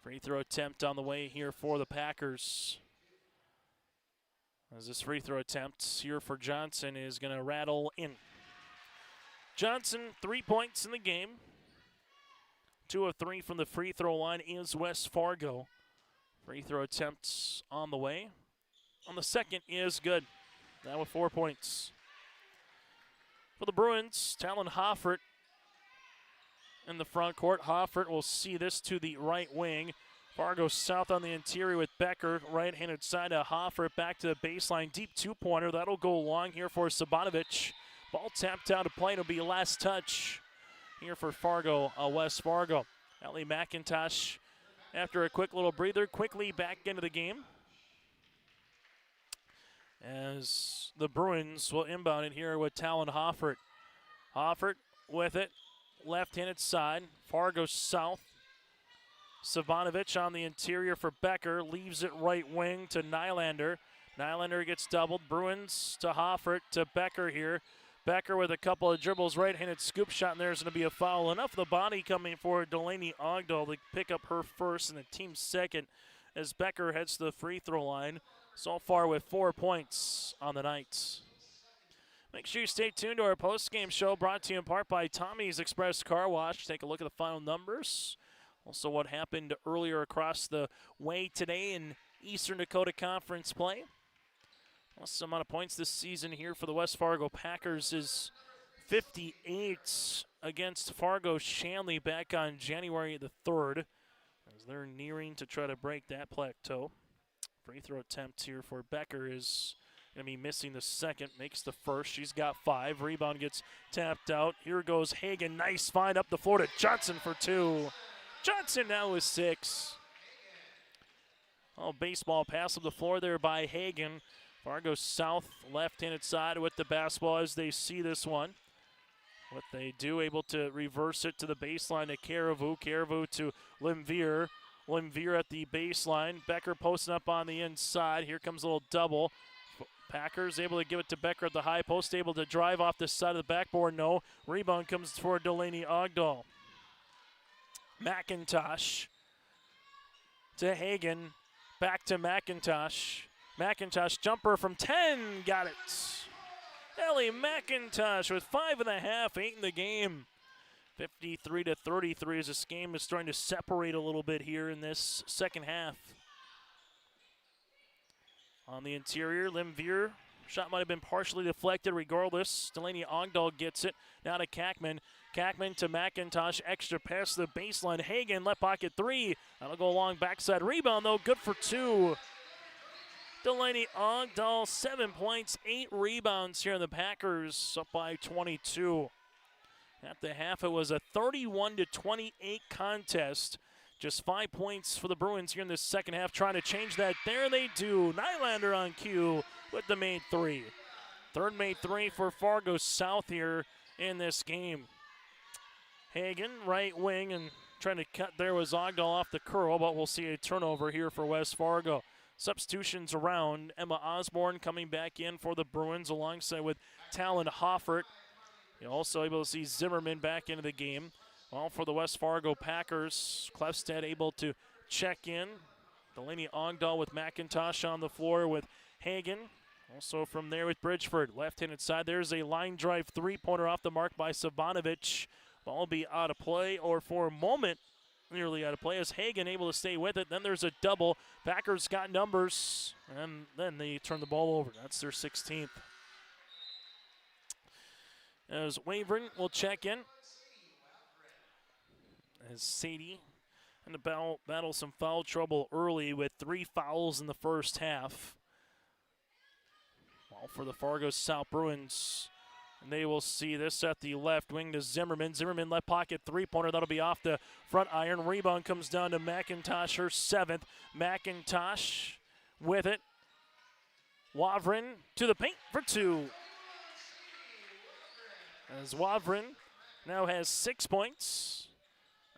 Free throw attempt on the way here for the Packers. As this free throw attempt here for Johnson is going to rattle in. Johnson, 3 points in the game. 2 of 3 from the free throw line is West Fargo. Free throw attempts on the way. On the second is good. That with 4 points. For the Bruins, Talon Hoffert in the front court. Hoffert will see this to the right wing. Fargo South on the interior with Becker. Right-handed side to Hoffert. Back to the baseline. Deep two-pointer. That'll go long here for Sabanovic. Ball tapped out to play. It'll be last touch here for Fargo, West Fargo. Ellie McIntosh, after a quick little breather, quickly back into the game. As the Bruins will inbound it here with Talon Hoffert. Hoffert with it. Left-handed side. Fargo South. Savanovic on the interior for Becker. Leaves it right wing to Nylander. Nylander gets doubled. Bruins to Hoffert to Becker here. Becker with a couple of dribbles. Right-handed scoop shot, and there's going to be a foul. Enough of the body coming for Delaney Ogdahl to pick up her first and the team's second as Becker heads to the free throw line. So far with 4 points on the night. Make sure you stay tuned to our post-game show brought to you in part by Tommy's Express Car Wash. Take a look at the final numbers. Also what happened earlier across the way today in Eastern Dakota Conference play. Most amount of points this season here for the West Fargo Packers is 58 against Fargo Shanley back on January the 3rd. As they're nearing to try to break that plateau. Free throw attempt here for Becker is going to be missing the second, makes the first. She's got 5. Rebound gets tapped out. Here goes Hagan. Nice find up the floor to Johnson for 2. Johnson now with 6. Oh, baseball pass up the floor there by Hagan. Fargo South left-handed side with the basketball as they see this one. What they do, able to reverse it to the baseline to Caribou. Caribou to Limvier. Limvier at the baseline. Becker posting up on the inside. Here comes a little double. Packers able to give it to Becker at the high post, able to drive off the side of the backboard. No. Rebound comes for Delaney Ogdahl. McIntosh to Hagen. Back to McIntosh. McIntosh jumper from 10. Got it. Ellie McIntosh with 5.5, 8 in the game. 53-33 as this game is starting to separate a little bit here in this second half. On the interior, Limvier. Shot might have been partially deflected regardless. Delaney Ogdahl gets it. Now to Kackman. Kackman to McIntosh. Extra pass to the baseline. Hagen, left pocket 3. That'll go along backside rebound, though. Good for 2. Delaney Ogdahl, 7 points, 8 rebounds here in the Packers, up by 22. At the half, it was a 31-28 contest. Just 5 points for the Bruins here in this second half, trying to change that. There they do. Nylander on cue with the made 3. Third made 3 for Fargo South here in this game. Hagen, right wing, and trying to cut there was Ogdahl off the curl, but we'll see a turnover here for West Fargo. Substitutions around. Emma Osborne coming back in for the Bruins alongside with Talon Hoffert. You're also able to see Zimmerman back into the game. Well, for the West Fargo Packers, Klefstedt able to check in. Delaney Ogdahl with McIntosh on the floor with Hagen. Also from there with Bridgeford. Left-handed side, there's a line drive three-pointer off the mark by Savanovic. Ball will be out of play, or for a moment, nearly out of play as Hagen able to stay with it. Then there's a double. Packers got numbers, and then they turn the ball over. That's their 16th. As Wavering will check in. As Sadie and to battle some foul trouble early with 3 fouls in the first half. Well, for the Fargo South Bruins, and they will see this at the left wing to Zimmerman. Zimmerman left pocket three-pointer. That'll be off the front iron. Rebound comes down to McIntosh, her 7th. McIntosh with it. Wavrin to the paint for 2. As Wavrin now has 6 points.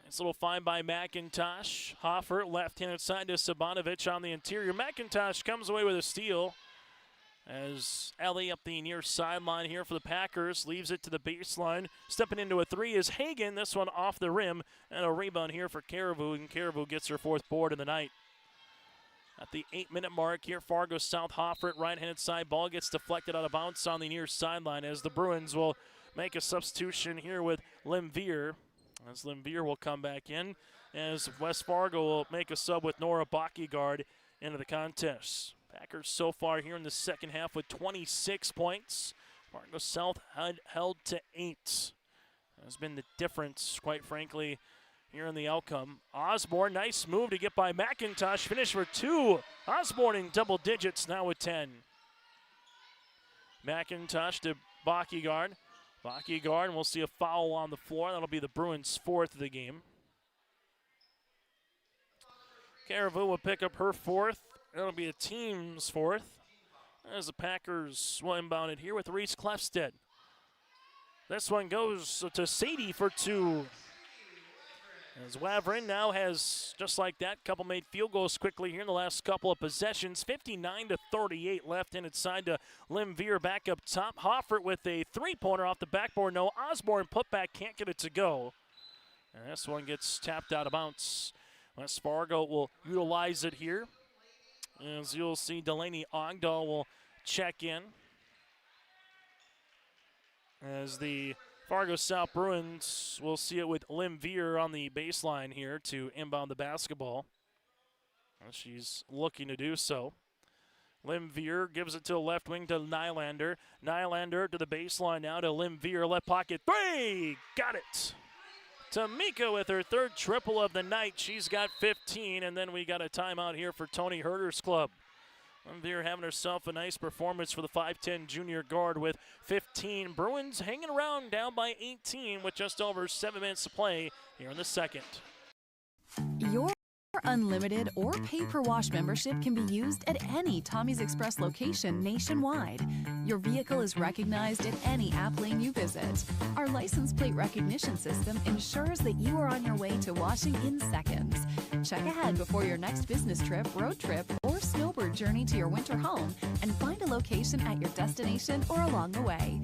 Nice little find by McIntosh. Hoffer left-handed side to Sabanovic on the interior. McIntosh comes away with a steal. As Ellie up the near sideline here for the Packers, leaves it to the baseline. Stepping into a 3 is Hagen. This one off the rim, and a rebound here for Caribou, and Caribou gets her 4th board of the night. At the 8-minute mark here, Fargo South Hoffert, right-handed side. Ball gets deflected out of bounds on the near sideline as the Bruins will make a substitution here with Limvier. As Limvier will come back in, as West Fargo will make a sub with Nora Bockyguard into the contest. Packers so far here in the second half with 26 points. Fargo South held to 8. Has been the difference, quite frankly, here in the outcome. Osborne, nice move to get by McIntosh. Finish for 2. Osborne in double digits now with 10. McIntosh to Bockyguard. Bockyguard, and we'll see a foul on the floor. That'll be the Bruins' 4th of the game. Caribou will pick up her 4th. That'll be a team's 4th. As the Packers will inbound it here with Reese Klefstedt. This one goes to Sadie for 2. As Wavrin now has, just like that, couple made field goals quickly here in the last couple of possessions. 59-38 left-handed side to Limvier back up top. Hoffert with a three-pointer off the backboard. No, Osborne putback, can't get it to go. And this one gets tapped out of bounds. West Fargo will utilize it here. As you'll see, Delaney Ogdahl will check in. As the Fargo South Bruins will see it with Limvier on the baseline here to inbound the basketball. She's looking to do so. Limvier gives it to the left wing to Nylander. Nylander to the baseline now to Limvier. Left pocket 3. Got it. Tamika with her 3rd triple of the night. She's got 15, and then we got a timeout here for Tony Herter's club. Limvier having herself a nice performance for the 5'10 junior guard with 15. Bruins hanging around down by 18 with just over 7 minutes to play here in the second. Your unlimited or pay-per-wash membership can be used at any Tommy's Express location nationwide. Your vehicle is recognized at any app lane you visit. Our license plate recognition system ensures that you are on your way to washing in seconds. Check ahead before your next business trip, road trip, or snowbird journey to your winter home and find a location at your destination or along the way.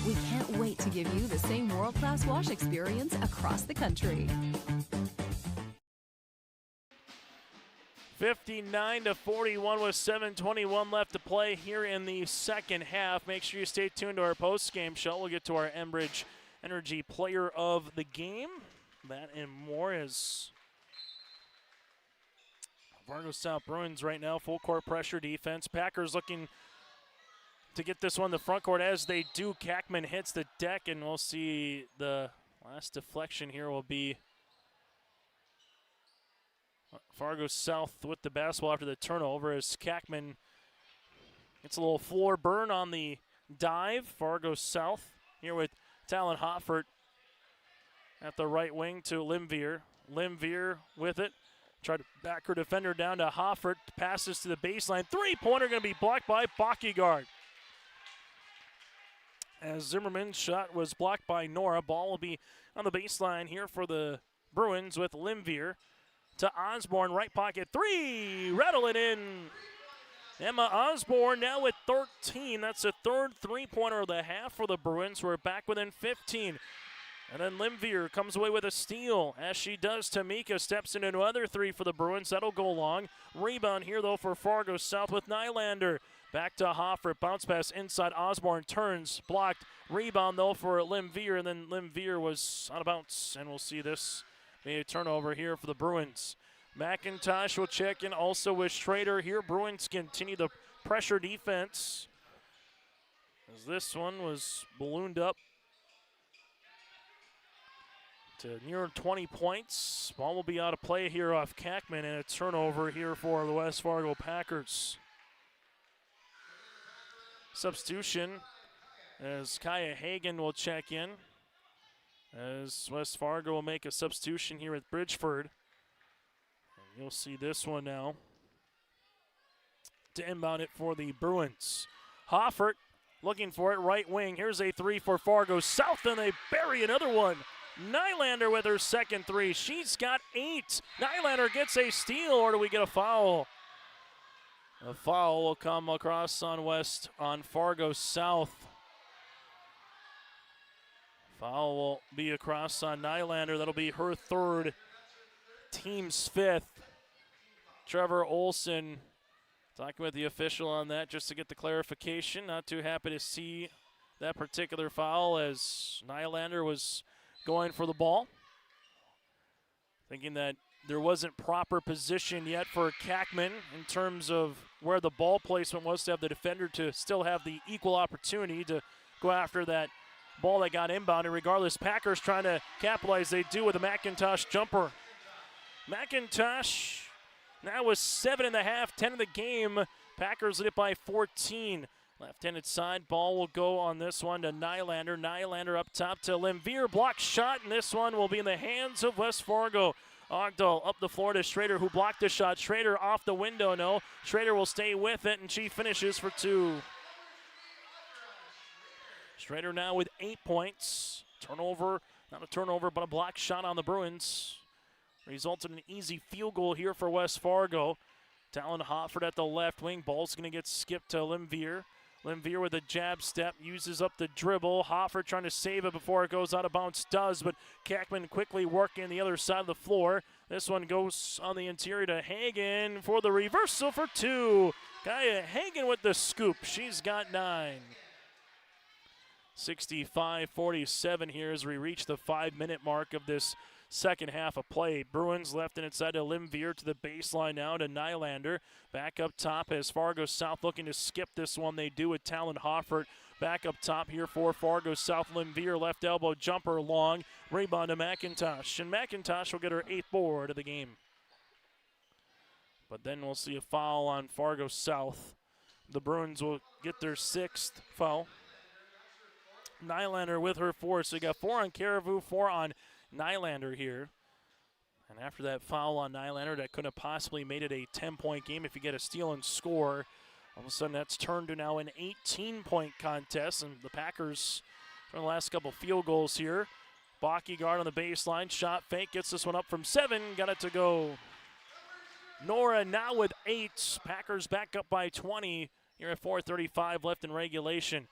We can't wait to give you the same world-class wash experience across the country. 59-41 with 7:21 left to play here in the second half. Make sure you stay tuned to our post-game show. We'll get to our Enbridge Energy Player of the Game. That and more as Fargo South Bruins right now, full court pressure defense. Packers looking to get this one the front court as they do. Kackman hits the deck, and we'll see the last deflection here will be Fargo South with the basketball after the turnover as Kackman gets a little floor burn on the dive. Fargo South here with Talon Hoffert at the right wing to Limvier. Limvier with it. Tried to back her defender down to Hoffert. Passes to the baseline. Three-pointer going to be blocked by Bockygaard. As Zimmerman's shot was blocked by Nora. Ball will be on the baseline here for the Bruins with Limvier to Osborne. Right pocket. Three! Rattle it in. Emma Osborne now with 13. That's the third three-pointer of the half for the Bruins. We're back within 15. And then Limvier comes away with a steal. As she does, Tamika steps into another three for the Bruins. That'll go long. Rebound here, though, for Fargo South with Nylander. Back to Hoffert. Bounce pass inside. Osborne turns. Blocked. Rebound, though, for Limvier. And then Limvier was out of bounds. And we'll see this be a turnover here for the Bruins. McIntosh will check in also with Schrader here. Bruins continue the pressure defense as this one was ballooned up to near 20 points. Ball will be out of play here off Kackman, and a turnover here for the West Fargo Packers. Substitution as Kaya Hagan will check in, as West Fargo will make a substitution here at Bridgeford. And you'll see this one now to inbound it for the Bruins. Hoffert looking for it, right wing. Here's a three for Fargo South, and they bury another one. Nylander with her second three. She's got 8. Nylander gets a steal, or do we get a foul? A foul will come across on Fargo South. Foul will be across on Nylander. That'll be her third, team's 5th. Trevor Olson talking with the official on that just to get the clarification. Not too happy to see that particular foul as Nylander was going for the ball, thinking that there wasn't proper position yet for Kackman in terms of where the ball placement was to have the defender to still have the equal opportunity to go after that ball that got inbounded. Regardless, Packers trying to capitalize. They do with a McIntosh jumper. McIntosh now with 7.5, 10 of the game. Packers lead it by 14. Left-handed side, ball will go on this one to Nylander. Nylander up top to Limvier. Block shot, and this one will be in the hands of West Fargo. Ogdahl up the floor to Schrader, who blocked the shot. Schrader off the window, no. Schrader will stay with it, and she finishes for 2. Schrader now with 8 points. Turnover, not a turnover, but a block shot on the Bruins. Resulted in an easy field goal here for West Fargo. Talon Hoffert at the left wing. Ball's going to get skipped to Limvier. Limvier with a jab step, uses up the dribble. Hoffert trying to save it before it goes out of bounds, does, but Kackman quickly working the other side of the floor. This one goes on the interior to Hagan for the reversal for 2. Kaya Hagan with the scoop. She's got 9. 65-47 here as we reach the 5-minute mark of this second half of play. Bruins left and inside to Limvier to the baseline now to Nylander. Back up top as Fargo South looking to skip this one. They do with Talon Hoffert. Back up top here for Fargo South. Limvier left elbow jumper long. Rebound to McIntosh. And McIntosh will get her 8th board of the game. But then we'll see a foul on Fargo South. The Bruins will get their 6th foul. Nylander with her 4. So you got 4 on Caribou, 4 on Nylander here. And after that foul on Nylander, that could have possibly made it a 10-point game if you get a steal and score. All of a sudden, that's turned to now an 18-point contest, and the Packers, for the last couple field goals here. Bockyguard on the baseline, shot fake, gets this one up from 7, got it to go. Nora now with 8. Packers back up by 20 here at 4:35 left in regulation.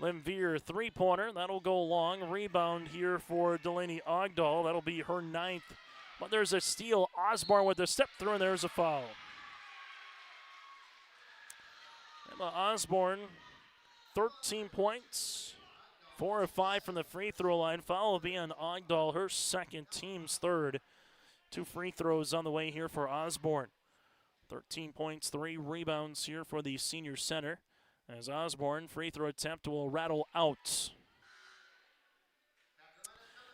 Lemvier, three-pointer, that'll go long. Rebound here for Delaney Ogdahl, that'll be her 9th. But there's a steal. Osborne with a step through, and there's a foul. Emma Osborne, 13 points, 4 of 5 from the free throw line. Foul will be on Ogdahl, her second, team's third. 2 free throws on the way here for Osborne. 13 points, 3 rebounds here for the senior center. As Osborne, free throw attempt will rattle out.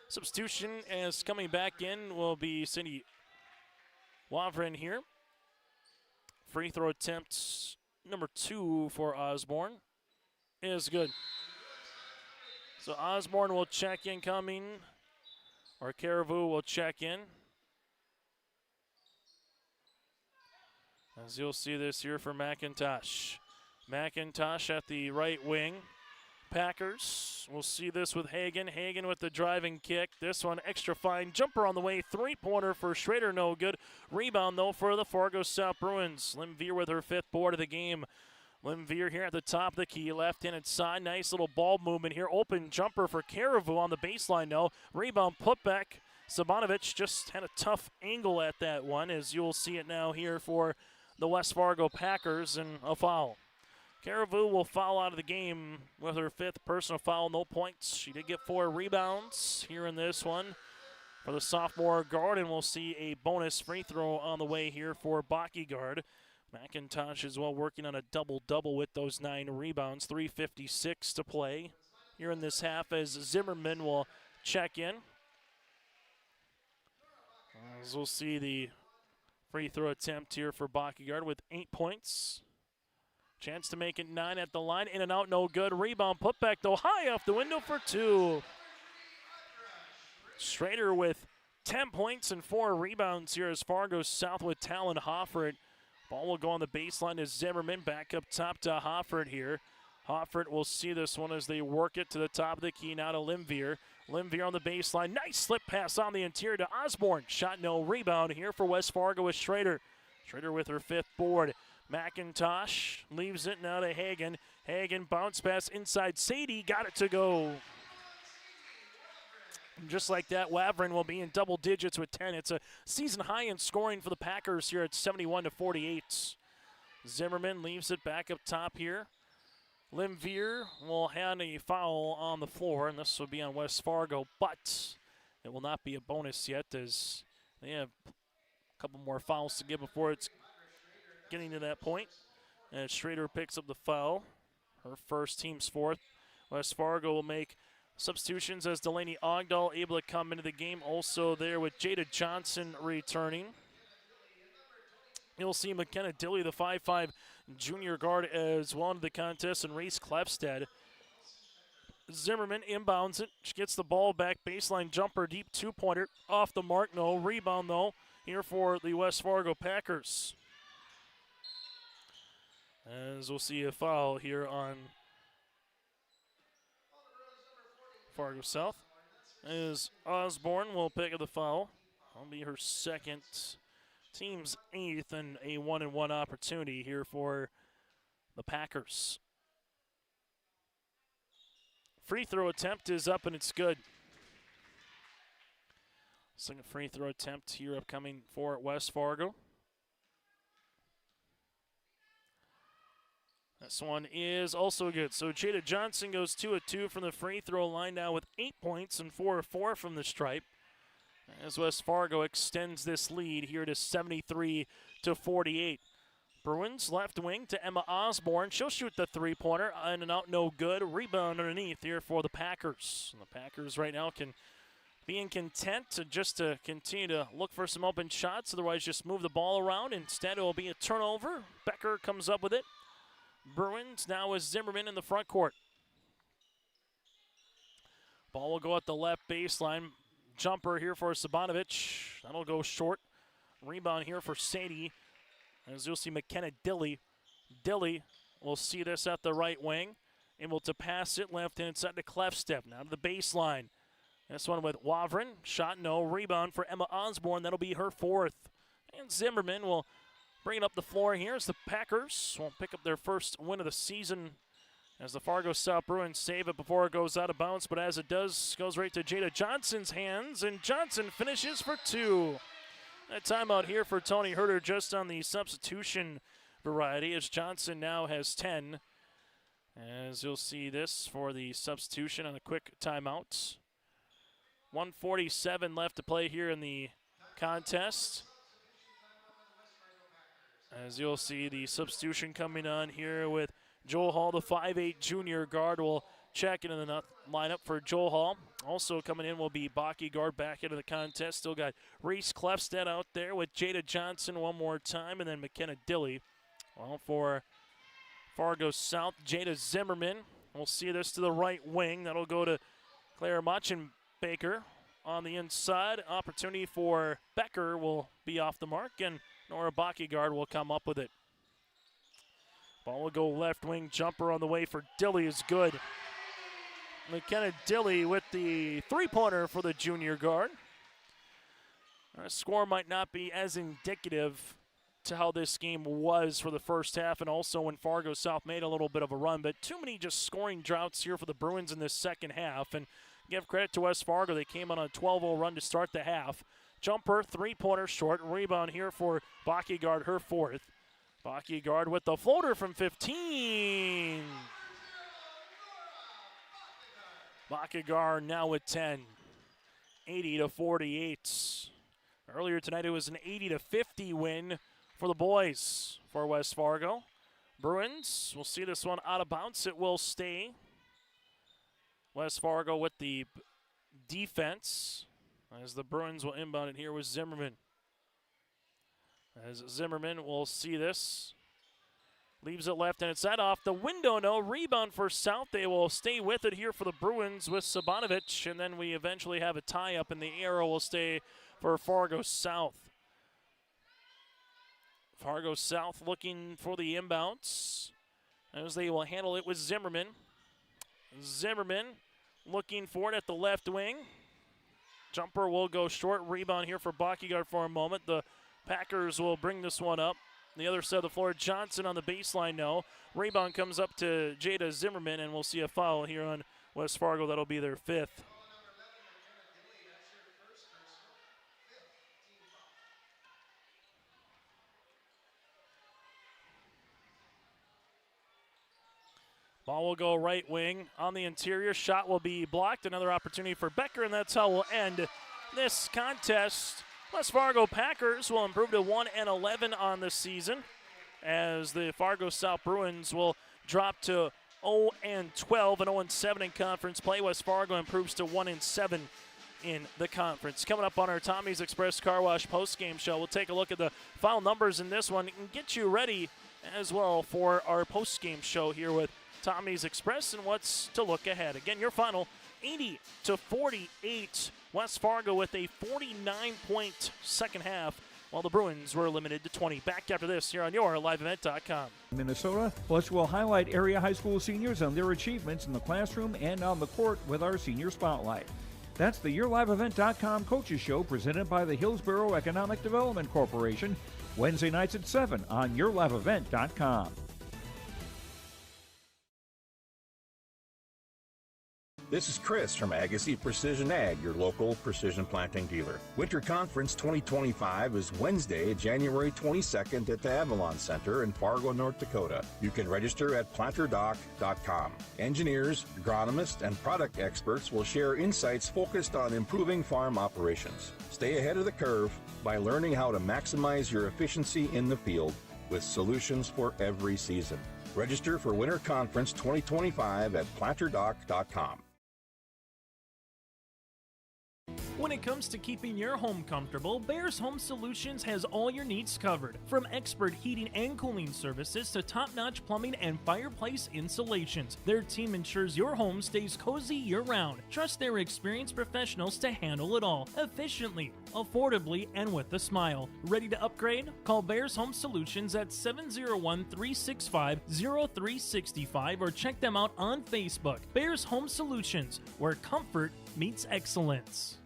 Substitution as coming back in will be Cindy Wavrin here. Free throw attempt number 2 for Osborne is good. So Osborne will check in coming, or Caribou will check in. As you'll see this here for McIntosh. McIntosh at the right wing. Packers, we'll see this with Hagen. Hagen with the driving kick. This one extra fine. Jumper on the way. Three-pointer for Schrader, no good. Rebound, though, for the Fargo South Bruins. Lemvier with her 5th board of the game. Lemvier here at the top of the key. Left-handed side. Nice little ball movement here. Open jumper for Caribou on the baseline, no. Rebound, putback. Sabanovic just had a tough angle at that one, as you'll see it now here for the West Fargo Packers, and a foul. Caribou will foul out of the game with her 5th personal foul, no points. She did get 4 rebounds here in this one for the sophomore guard, and we'll see a bonus free throw on the way here for Bockyguard. McIntosh is well working on a double-double with those 9 rebounds. 3:56 to play here in this half as Zimmerman will check in. As we'll see the free throw attempt here for Bockyguard with 8 points. Chance to make it 9 at the line. In and out, no good. Rebound, put back, though, high off the window for 2. Schrader with 10 points and 4 rebounds here as Fargo South with Talon Hoffert. Ball will go on the baseline to Zimmerman. Back up top to Hoffert here. Hoffert will see this one as they work it to the top of the key now to Lemvier. Lemvier on the baseline. Nice slip pass on the interior to Osborne. Shot, no. Rebound here for West Fargo with Schrader. Schrader with her 5th board. McIntosh leaves it now to Hagen. Hagen bounce pass inside Sadie. Got it to go. And just like that, Wavrin will be in double digits with 10. It's a season high in scoring for the Packers here at 71-48. Zimmerman leaves it back up top here. Lemvier will have a foul on the floor, and this will be on West Fargo, but it will not be a bonus yet as they have a couple more fouls to give before it's getting to that point. And Schrader picks up the foul, her first, team's 4th. West Fargo will make substitutions as Delaney Ogdahl able to come into the game. Also there with Jada Johnson returning. You'll see McKenna Dilly, the 5'5" junior guard, as well into the contest, and Reese Klefstad. Zimmerman inbounds it. She gets the ball back. Baseline jumper, deep 2-pointer. Off the mark, no. Rebound, though, here for the West Fargo Packers. As we'll see a foul here on Fargo South. As Osborne will pick up the foul. That'll be her 2nd. Team's 8th, and a 1-and-1 opportunity here for the Packers. Free throw attempt is up, and it's good. Second free throw attempt here upcoming for West Fargo. This one is also good. So Jada Johnson goes 2 of 2 from the free throw line now with 8 points and 4 of 4 from the stripe. As West Fargo extends this lead here to 73-48. Bruins left wing to Emma Osborne. She'll shoot the 3-pointer. In and out, no good. Rebound underneath here for the Packers. And the Packers right now can be content to continue to look for some open shots. Otherwise, just move the ball around. Instead, it will be a turnover. Becker comes up with it. Bruins now with Zimmerman in the front court. Ball will go at the left baseline. jumper here for Sabanovic. That'll go short. Rebound here for Sadie. As you'll see, McKenna Dilly. Dilly will see this at the right wing. Able to pass it left-hand side to Clefstep. Now to the baseline. This one with Wavrin. Shot no. Rebound for Emma Osborne. That'll be her fourth. And Zimmerman will bring it up the floor here as the Packers will pick up their first win of the season as the Fargo South Bruins save it before it goes out of bounds. But as it does, goes right to Jada Johnson's hands, and Johnson finishes for two. A timeout here for Tony Herter just on the substitution variety as Johnson now has 10. As you'll see this for the substitution on a quick timeout. 1:47 left to play here in the contest. As you'll see the substitution coming on here with Joel Hall, the 5'8 junior guard, will check into the lineup for Joel Hall. Also coming in will be Baki guard back into the contest. Still got Reese Clefstead out there with Jada Johnson one more time, and then McKenna Dilly. Well, for Fargo South, Jada Zimmerman. We'll see this to the right wing. That'll go to Claire Machenbaker on the inside. Opportunity for Becker will be off the mark, and Nora Baki will come up with it. Ball will go left wing. Jumper on the way for Dilly is good. McKenna Dilly with the three-pointer for the junior guard. Our score might not be as indicative to how this game was for the first half, and also when Fargo South made a little bit of a run, but too many just scoring droughts here for the Bruins in this second half. And give credit to West Fargo. They came on a 12-0 run to start the half. Jumper, three-pointer short. Rebound here for Baki her fourth. Baki with the floater from 15. Baki now with 10. 80-48. Earlier tonight it was an 80-50 win for the boys for West Fargo. Bruins, we'll see this one out of bounds. It will stay. West Fargo with the defense as the Bruins will inbound it here with Zimmerman. As Zimmerman will see this. Leaves it left and it's set off the window. No rebound for South. They will stay with it here for the Bruins with Sabanovic. And then we eventually have a tie-up and the arrow will stay for Fargo South. Fargo South looking for the inbounds as they will handle it with Zimmerman. Zimmerman looking for it at the left wing. Jumper will go short. Rebound here for Baki for a moment. The Packers will bring this one up. The other side of the floor, Johnson on the baseline now. Rebound comes up to Jada Zimmerman, and we'll see a foul here on West Fargo. That'll be their fifth. Ball will go right wing on the interior. Shot will be blocked. Another opportunity for Becker, and that's how we'll end this contest. West Fargo Packers will improve to 1-11 on the season as the Fargo South Bruins will drop to 0-12 and 0-7 in conference play. West Fargo improves to 1-7 in the conference. Coming up on our Tommy's Express Car Wash postgame show, we'll take a look at the final numbers in this one and get you ready as well for our postgame show here with Tommy's Express and what's to look ahead. Again, your final 80-48. West Fargo with a 49-point second half, while the Bruins were limited to 20. Back after this here on your LiveEvent.com. Minnesota, plus we'll highlight area high school seniors and their achievements in the classroom and on the court with our Senior Spotlight. That's the YourLiveEvent.com Coaches Show presented by the Hillsborough Economic Development Corporation, Wednesday nights at 7 on YourLiveEvent.com. This is Chris from Agassiz Precision Ag, your local precision planting dealer. Winter Conference 2025 is Wednesday, January 22nd at the Avalon Center in Fargo, North Dakota. You can register at planterdoc.com. Engineers, agronomists, and product experts will share insights focused on improving farm operations. Stay ahead of the curve by learning how to maximize your efficiency in the field with solutions for every season. Register for Winter Conference 2025 at planterdoc.com. When it comes to keeping your home comfortable, Bears Home Solutions has all your needs covered. From expert heating and cooling services to top-notch plumbing and fireplace installations, their team ensures your home stays cozy year-round. Trust their experienced professionals to handle it all efficiently, affordably, and with a smile. Ready to upgrade? Call Bears Home Solutions at 701-365-0365 or check them out on Facebook. Bears Home Solutions, where comfort meets excellence.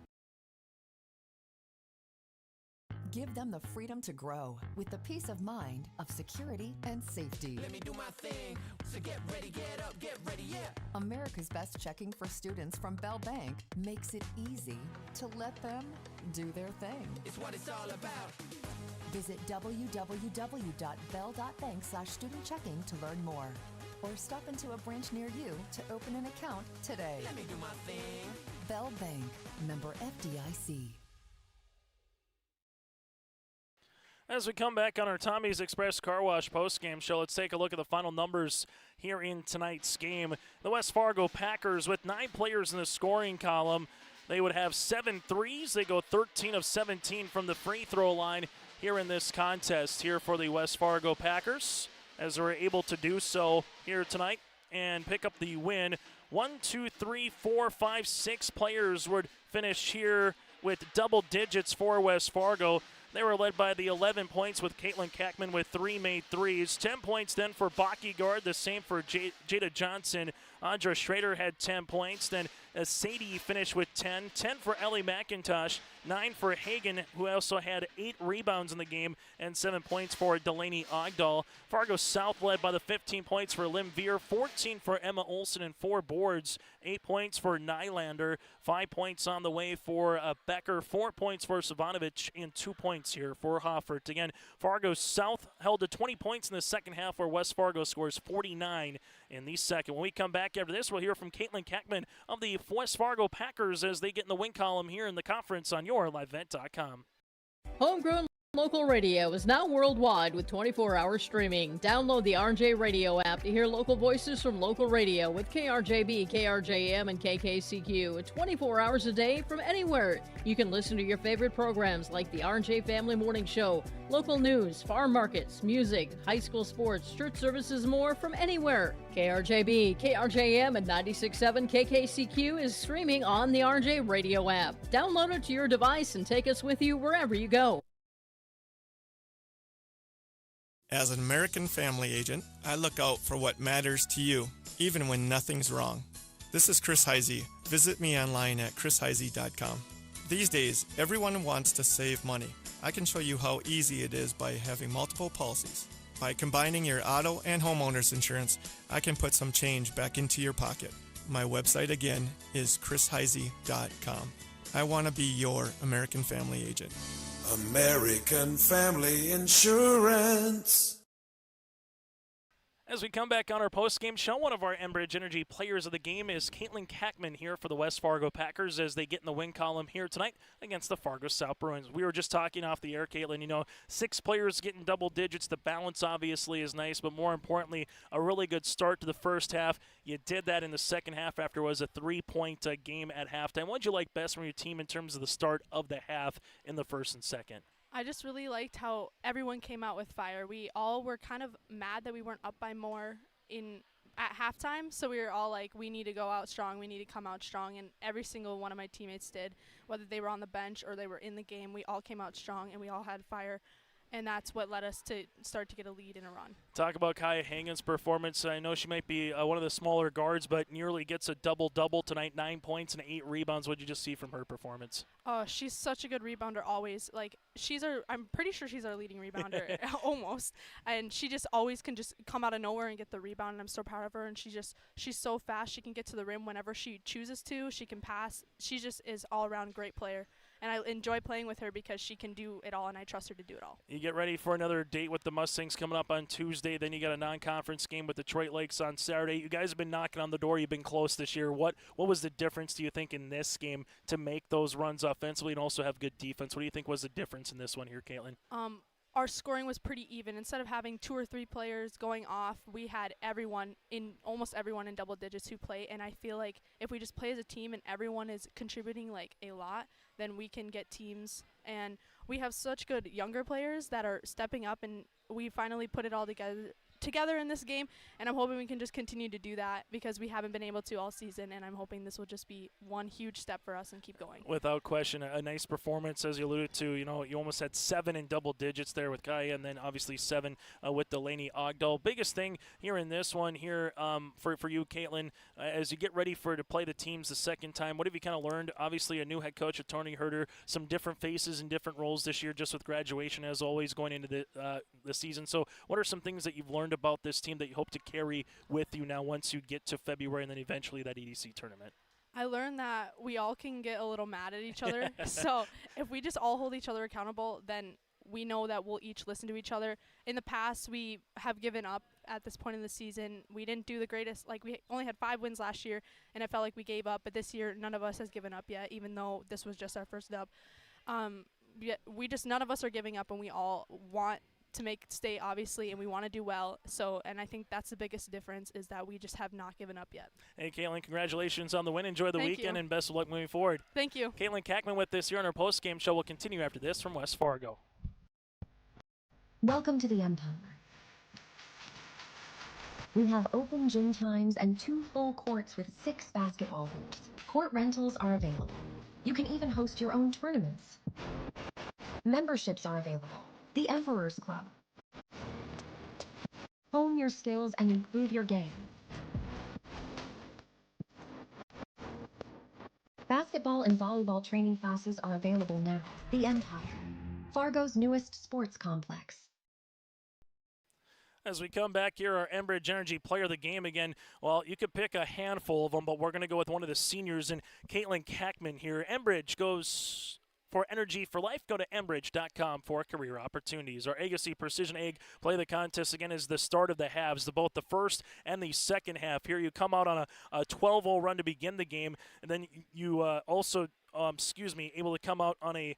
Give them the freedom to grow with the peace of mind of security and safety. Let me do my thing. So get ready, get up, get ready, yeah. America's Best Checking for students from Bell Bank makes it easy to let them do their thing. It's what it's all about. Visit www.bell.bank/student-checking to learn more. Or stop into a branch near you to open an account today. Let me do my thing. Bell Bank, member FDIC. As we come back on our Tommy's Express Car Wash postgame show, let's take a look at the final numbers here in tonight's game. The West Fargo Packers, with 9 players in the scoring column, they would have 7 threes. They go 13 of 17 from the free throw line here in this contest here for the West Fargo Packers, as they're able to do so here tonight and pick up the win. 1, 2, 3, 4, 5, 6 players would finish here with double digits for West Fargo. They were led by the 11 points with Caitlin Kackman with 3 made threes. 10 points then for Baki Guard, the same for Jada Johnson. Andra Schrader had 10 points. Then Sadie finished with 10. 10 for Ellie McIntosh. 9 for Hagen, who also had 8 rebounds in the game, and 7 points for Delaney Ogdahl. Fargo South led by the 15 points for Lim Veer, 14 for Emma Olson, and 4 boards. 8 points for Nylander, 5 points on the way for Becker, 4 points for Savanovic, and 2 points here for Hoffert. Again, Fargo South held to 20 points in the second half, where West Fargo scores 49 in the second. When we come back after this, we'll hear from Caitlin Kackman of the West Fargo Packers as they get in the win column here in the conference on YourLiveVent.com. Homegrown local radio is now worldwide with 24-hour streaming. Download the RJ Radio app to hear local voices from local radio with KRJB, KRJM, and KKCQ 24 hours a day from anywhere. You can listen to your favorite programs like the RJ Family Morning Show, local news, farm markets, music, high school sports, church services, more from anywhere. KRJB, KRJM, and 96.7 KKCQ is streaming on the RJ Radio app. Download it to your device and take us with you wherever you go. As an American family agent, I look out for what matters to you, even when nothing's wrong. This is Chris Heisey. Visit me online at chrisheisey.com. These days, everyone wants to save money. I can show you how easy it is by having multiple policies. By combining your auto and homeowner's insurance, I can put some change back into your pocket. My website again is chrisheisey.com. I want to be your American family agent. American Family Insurance. As we come back on our post-game show, one of our Enbridge Energy players of the game is Caitlin Kackman here for the West Fargo Packers as they get in the win column here tonight against the Fargo South Bruins. We were just talking off the air, Caitlin, 6 players getting double digits. The balance obviously is nice, but more importantly, a really good start to the first half. You did that in the second half after it was a 3-point game at halftime. What did you like best from your team in terms of the start of the half in the first and second? I just really liked how everyone came out with fire. We all were kind of mad that we weren't up by more at halftime, so we were all like, we need to go out strong, we need to come out strong, and every single one of my teammates did. Whether they were on the bench or they were in the game, we all came out strong and we all had fire, and that's what led us to start to get a lead and a run. Talk about Kaya Hagen's performance. I know she might be one of the smaller guards, but nearly gets a double-double tonight, 9 points and 8 rebounds. What did you just see from her performance? She's such a good rebounder always. Like, I'm pretty sure she's our leading rebounder, almost. And she just always can just come out of nowhere and get the rebound, and I'm so proud of her. And she's so fast. She can get to the rim whenever she chooses to. She can pass. She just is all-around great player. And I enjoy playing with her because she can do it all, and I trust her to do it all. You get ready for another date with the Mustangs coming up on Tuesday. Then you got a non-conference game with Detroit Lakes on Saturday. You guys have been knocking on the door. You've been close this year. What was the difference, do you think, in this game to make those runs offensively and also have good defense? What do you think was the difference in this one here, Caitlin? our scoring was pretty even. Instead of having 2 or 3 players going off, we had almost everyone in double digits who play. And I feel like if we just play as a team and everyone is contributing like a lot, then we can get teams. And we have such good younger players that are stepping up, and we finally put it all together in this game, and I'm hoping we can just continue to do that because we haven't been able to all season, and I'm hoping this will just be one huge step for us and keep going. Without question, a nice performance, as you alluded to. You know, you almost had 7 in double digits there with Kaya, and then obviously 7 with Delaney Ogdahl. Biggest thing here in this one here for you, Caitlin, as you get ready to play the teams the second time, what have you kind of learned? Obviously, a new head coach, Tony Herter, some different faces and different roles this year, just with graduation, as always, going into the season. So what are some things that you've learned about this team that you hope to carry with you now once you get to February and then eventually that EDC tournament? I learned that we all can get a little mad at each other. So if we just all hold each other accountable, then we know that we'll each listen to each other. In the past, we have given up at this point in the season. We didn't do the greatest. Like, we only had 5 wins last year, and it felt like we gave up. But this year, none of us has given up yet, even though this was just our first dub. None of us are giving up, and we all want to make state, obviously, and we want to do well. So, and I think that's the biggest difference, is that we just have not given up yet. Hey, Caitlin, congratulations on the win. Enjoy the Thank weekend, you. and best of luck moving forward. Thank you. Caitlin Kackman with this here on our post-game show. We'll continue after this from West Fargo. Welcome to the Empire. We have open gym times and 2 full courts with 6 basketball hoops. Court rentals are available. You can even host your own tournaments. Memberships are available. The Emperor's Club. Hone your skills and improve your game. Basketball and volleyball training classes are available now. The Empire, Fargo's newest sports complex. As we come back here, our Enbridge Energy player of the game again. Well, you could pick a handful of them, but we're going to go with one of the seniors, and Caitlin Kackman here. Enbridge goes for energy for life. Go to enbridge.com for career opportunities. Our Agassi Precision Egg play of the contest again is the start of the halves, both the first and the second half. Here you come out on a 12-0 run to begin the game, and then you also, able to come out on a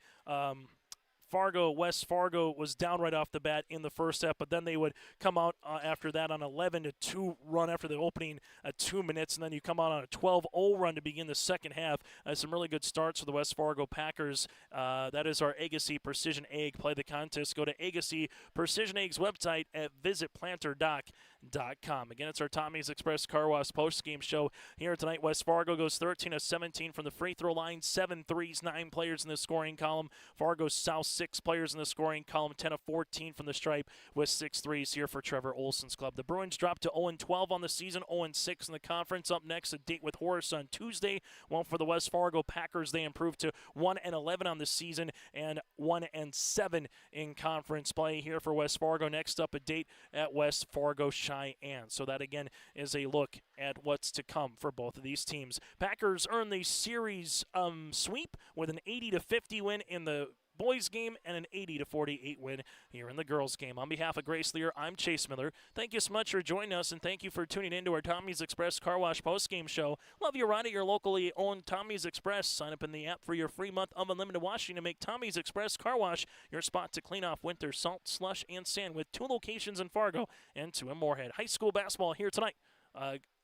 West Fargo was down right off the bat in the first half, but then they would come out after that on 11-2 run after the opening 2 minutes, and then you come out on a 12-0 run to begin the second half. Some really good starts for the West Fargo Packers. That is our Agassi Precision Egg play the contest. Go to Agassi Precision Egg's website at visitplanterdoc.com. Again, it's our Tommy's Express Car Wash post-game show here tonight. West Fargo goes 13 of 17 from the free throw line, 7 threes, 9 players in the scoring column. Fargo South 6 players in the scoring column, 10 of 14 from the stripe with 6 threes here for Trevor Olson's club. The Bruins dropped to 0-12 on the season, 0-6 in the conference. Up next, a date with Horace on Tuesday. Well, for the West Fargo Packers, they improved to 1-11 on the season and 1-7 in conference play here for West Fargo. Next up, a date at West Fargo Cheyenne. So that again is a look at what's to come for both of these teams. Packers earn the series sweep with an 80-50 win in the boys game and an 80-48 win here in the girls game. On behalf of Grace Lear, I'm Chase Miller. Thank you so much for joining us, and thank you for tuning in to our Tommy's Express Car Wash postgame show. Love you ride at your locally owned Tommy's Express. Sign up in the app for your free month of unlimited washing to make Tommy's Express Car Wash your spot to clean off winter salt, slush, and sand, with 2 locations in Fargo and 2 in Moorhead. High school basketball here tonight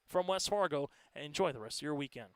from West Fargo. Enjoy the rest of your weekend.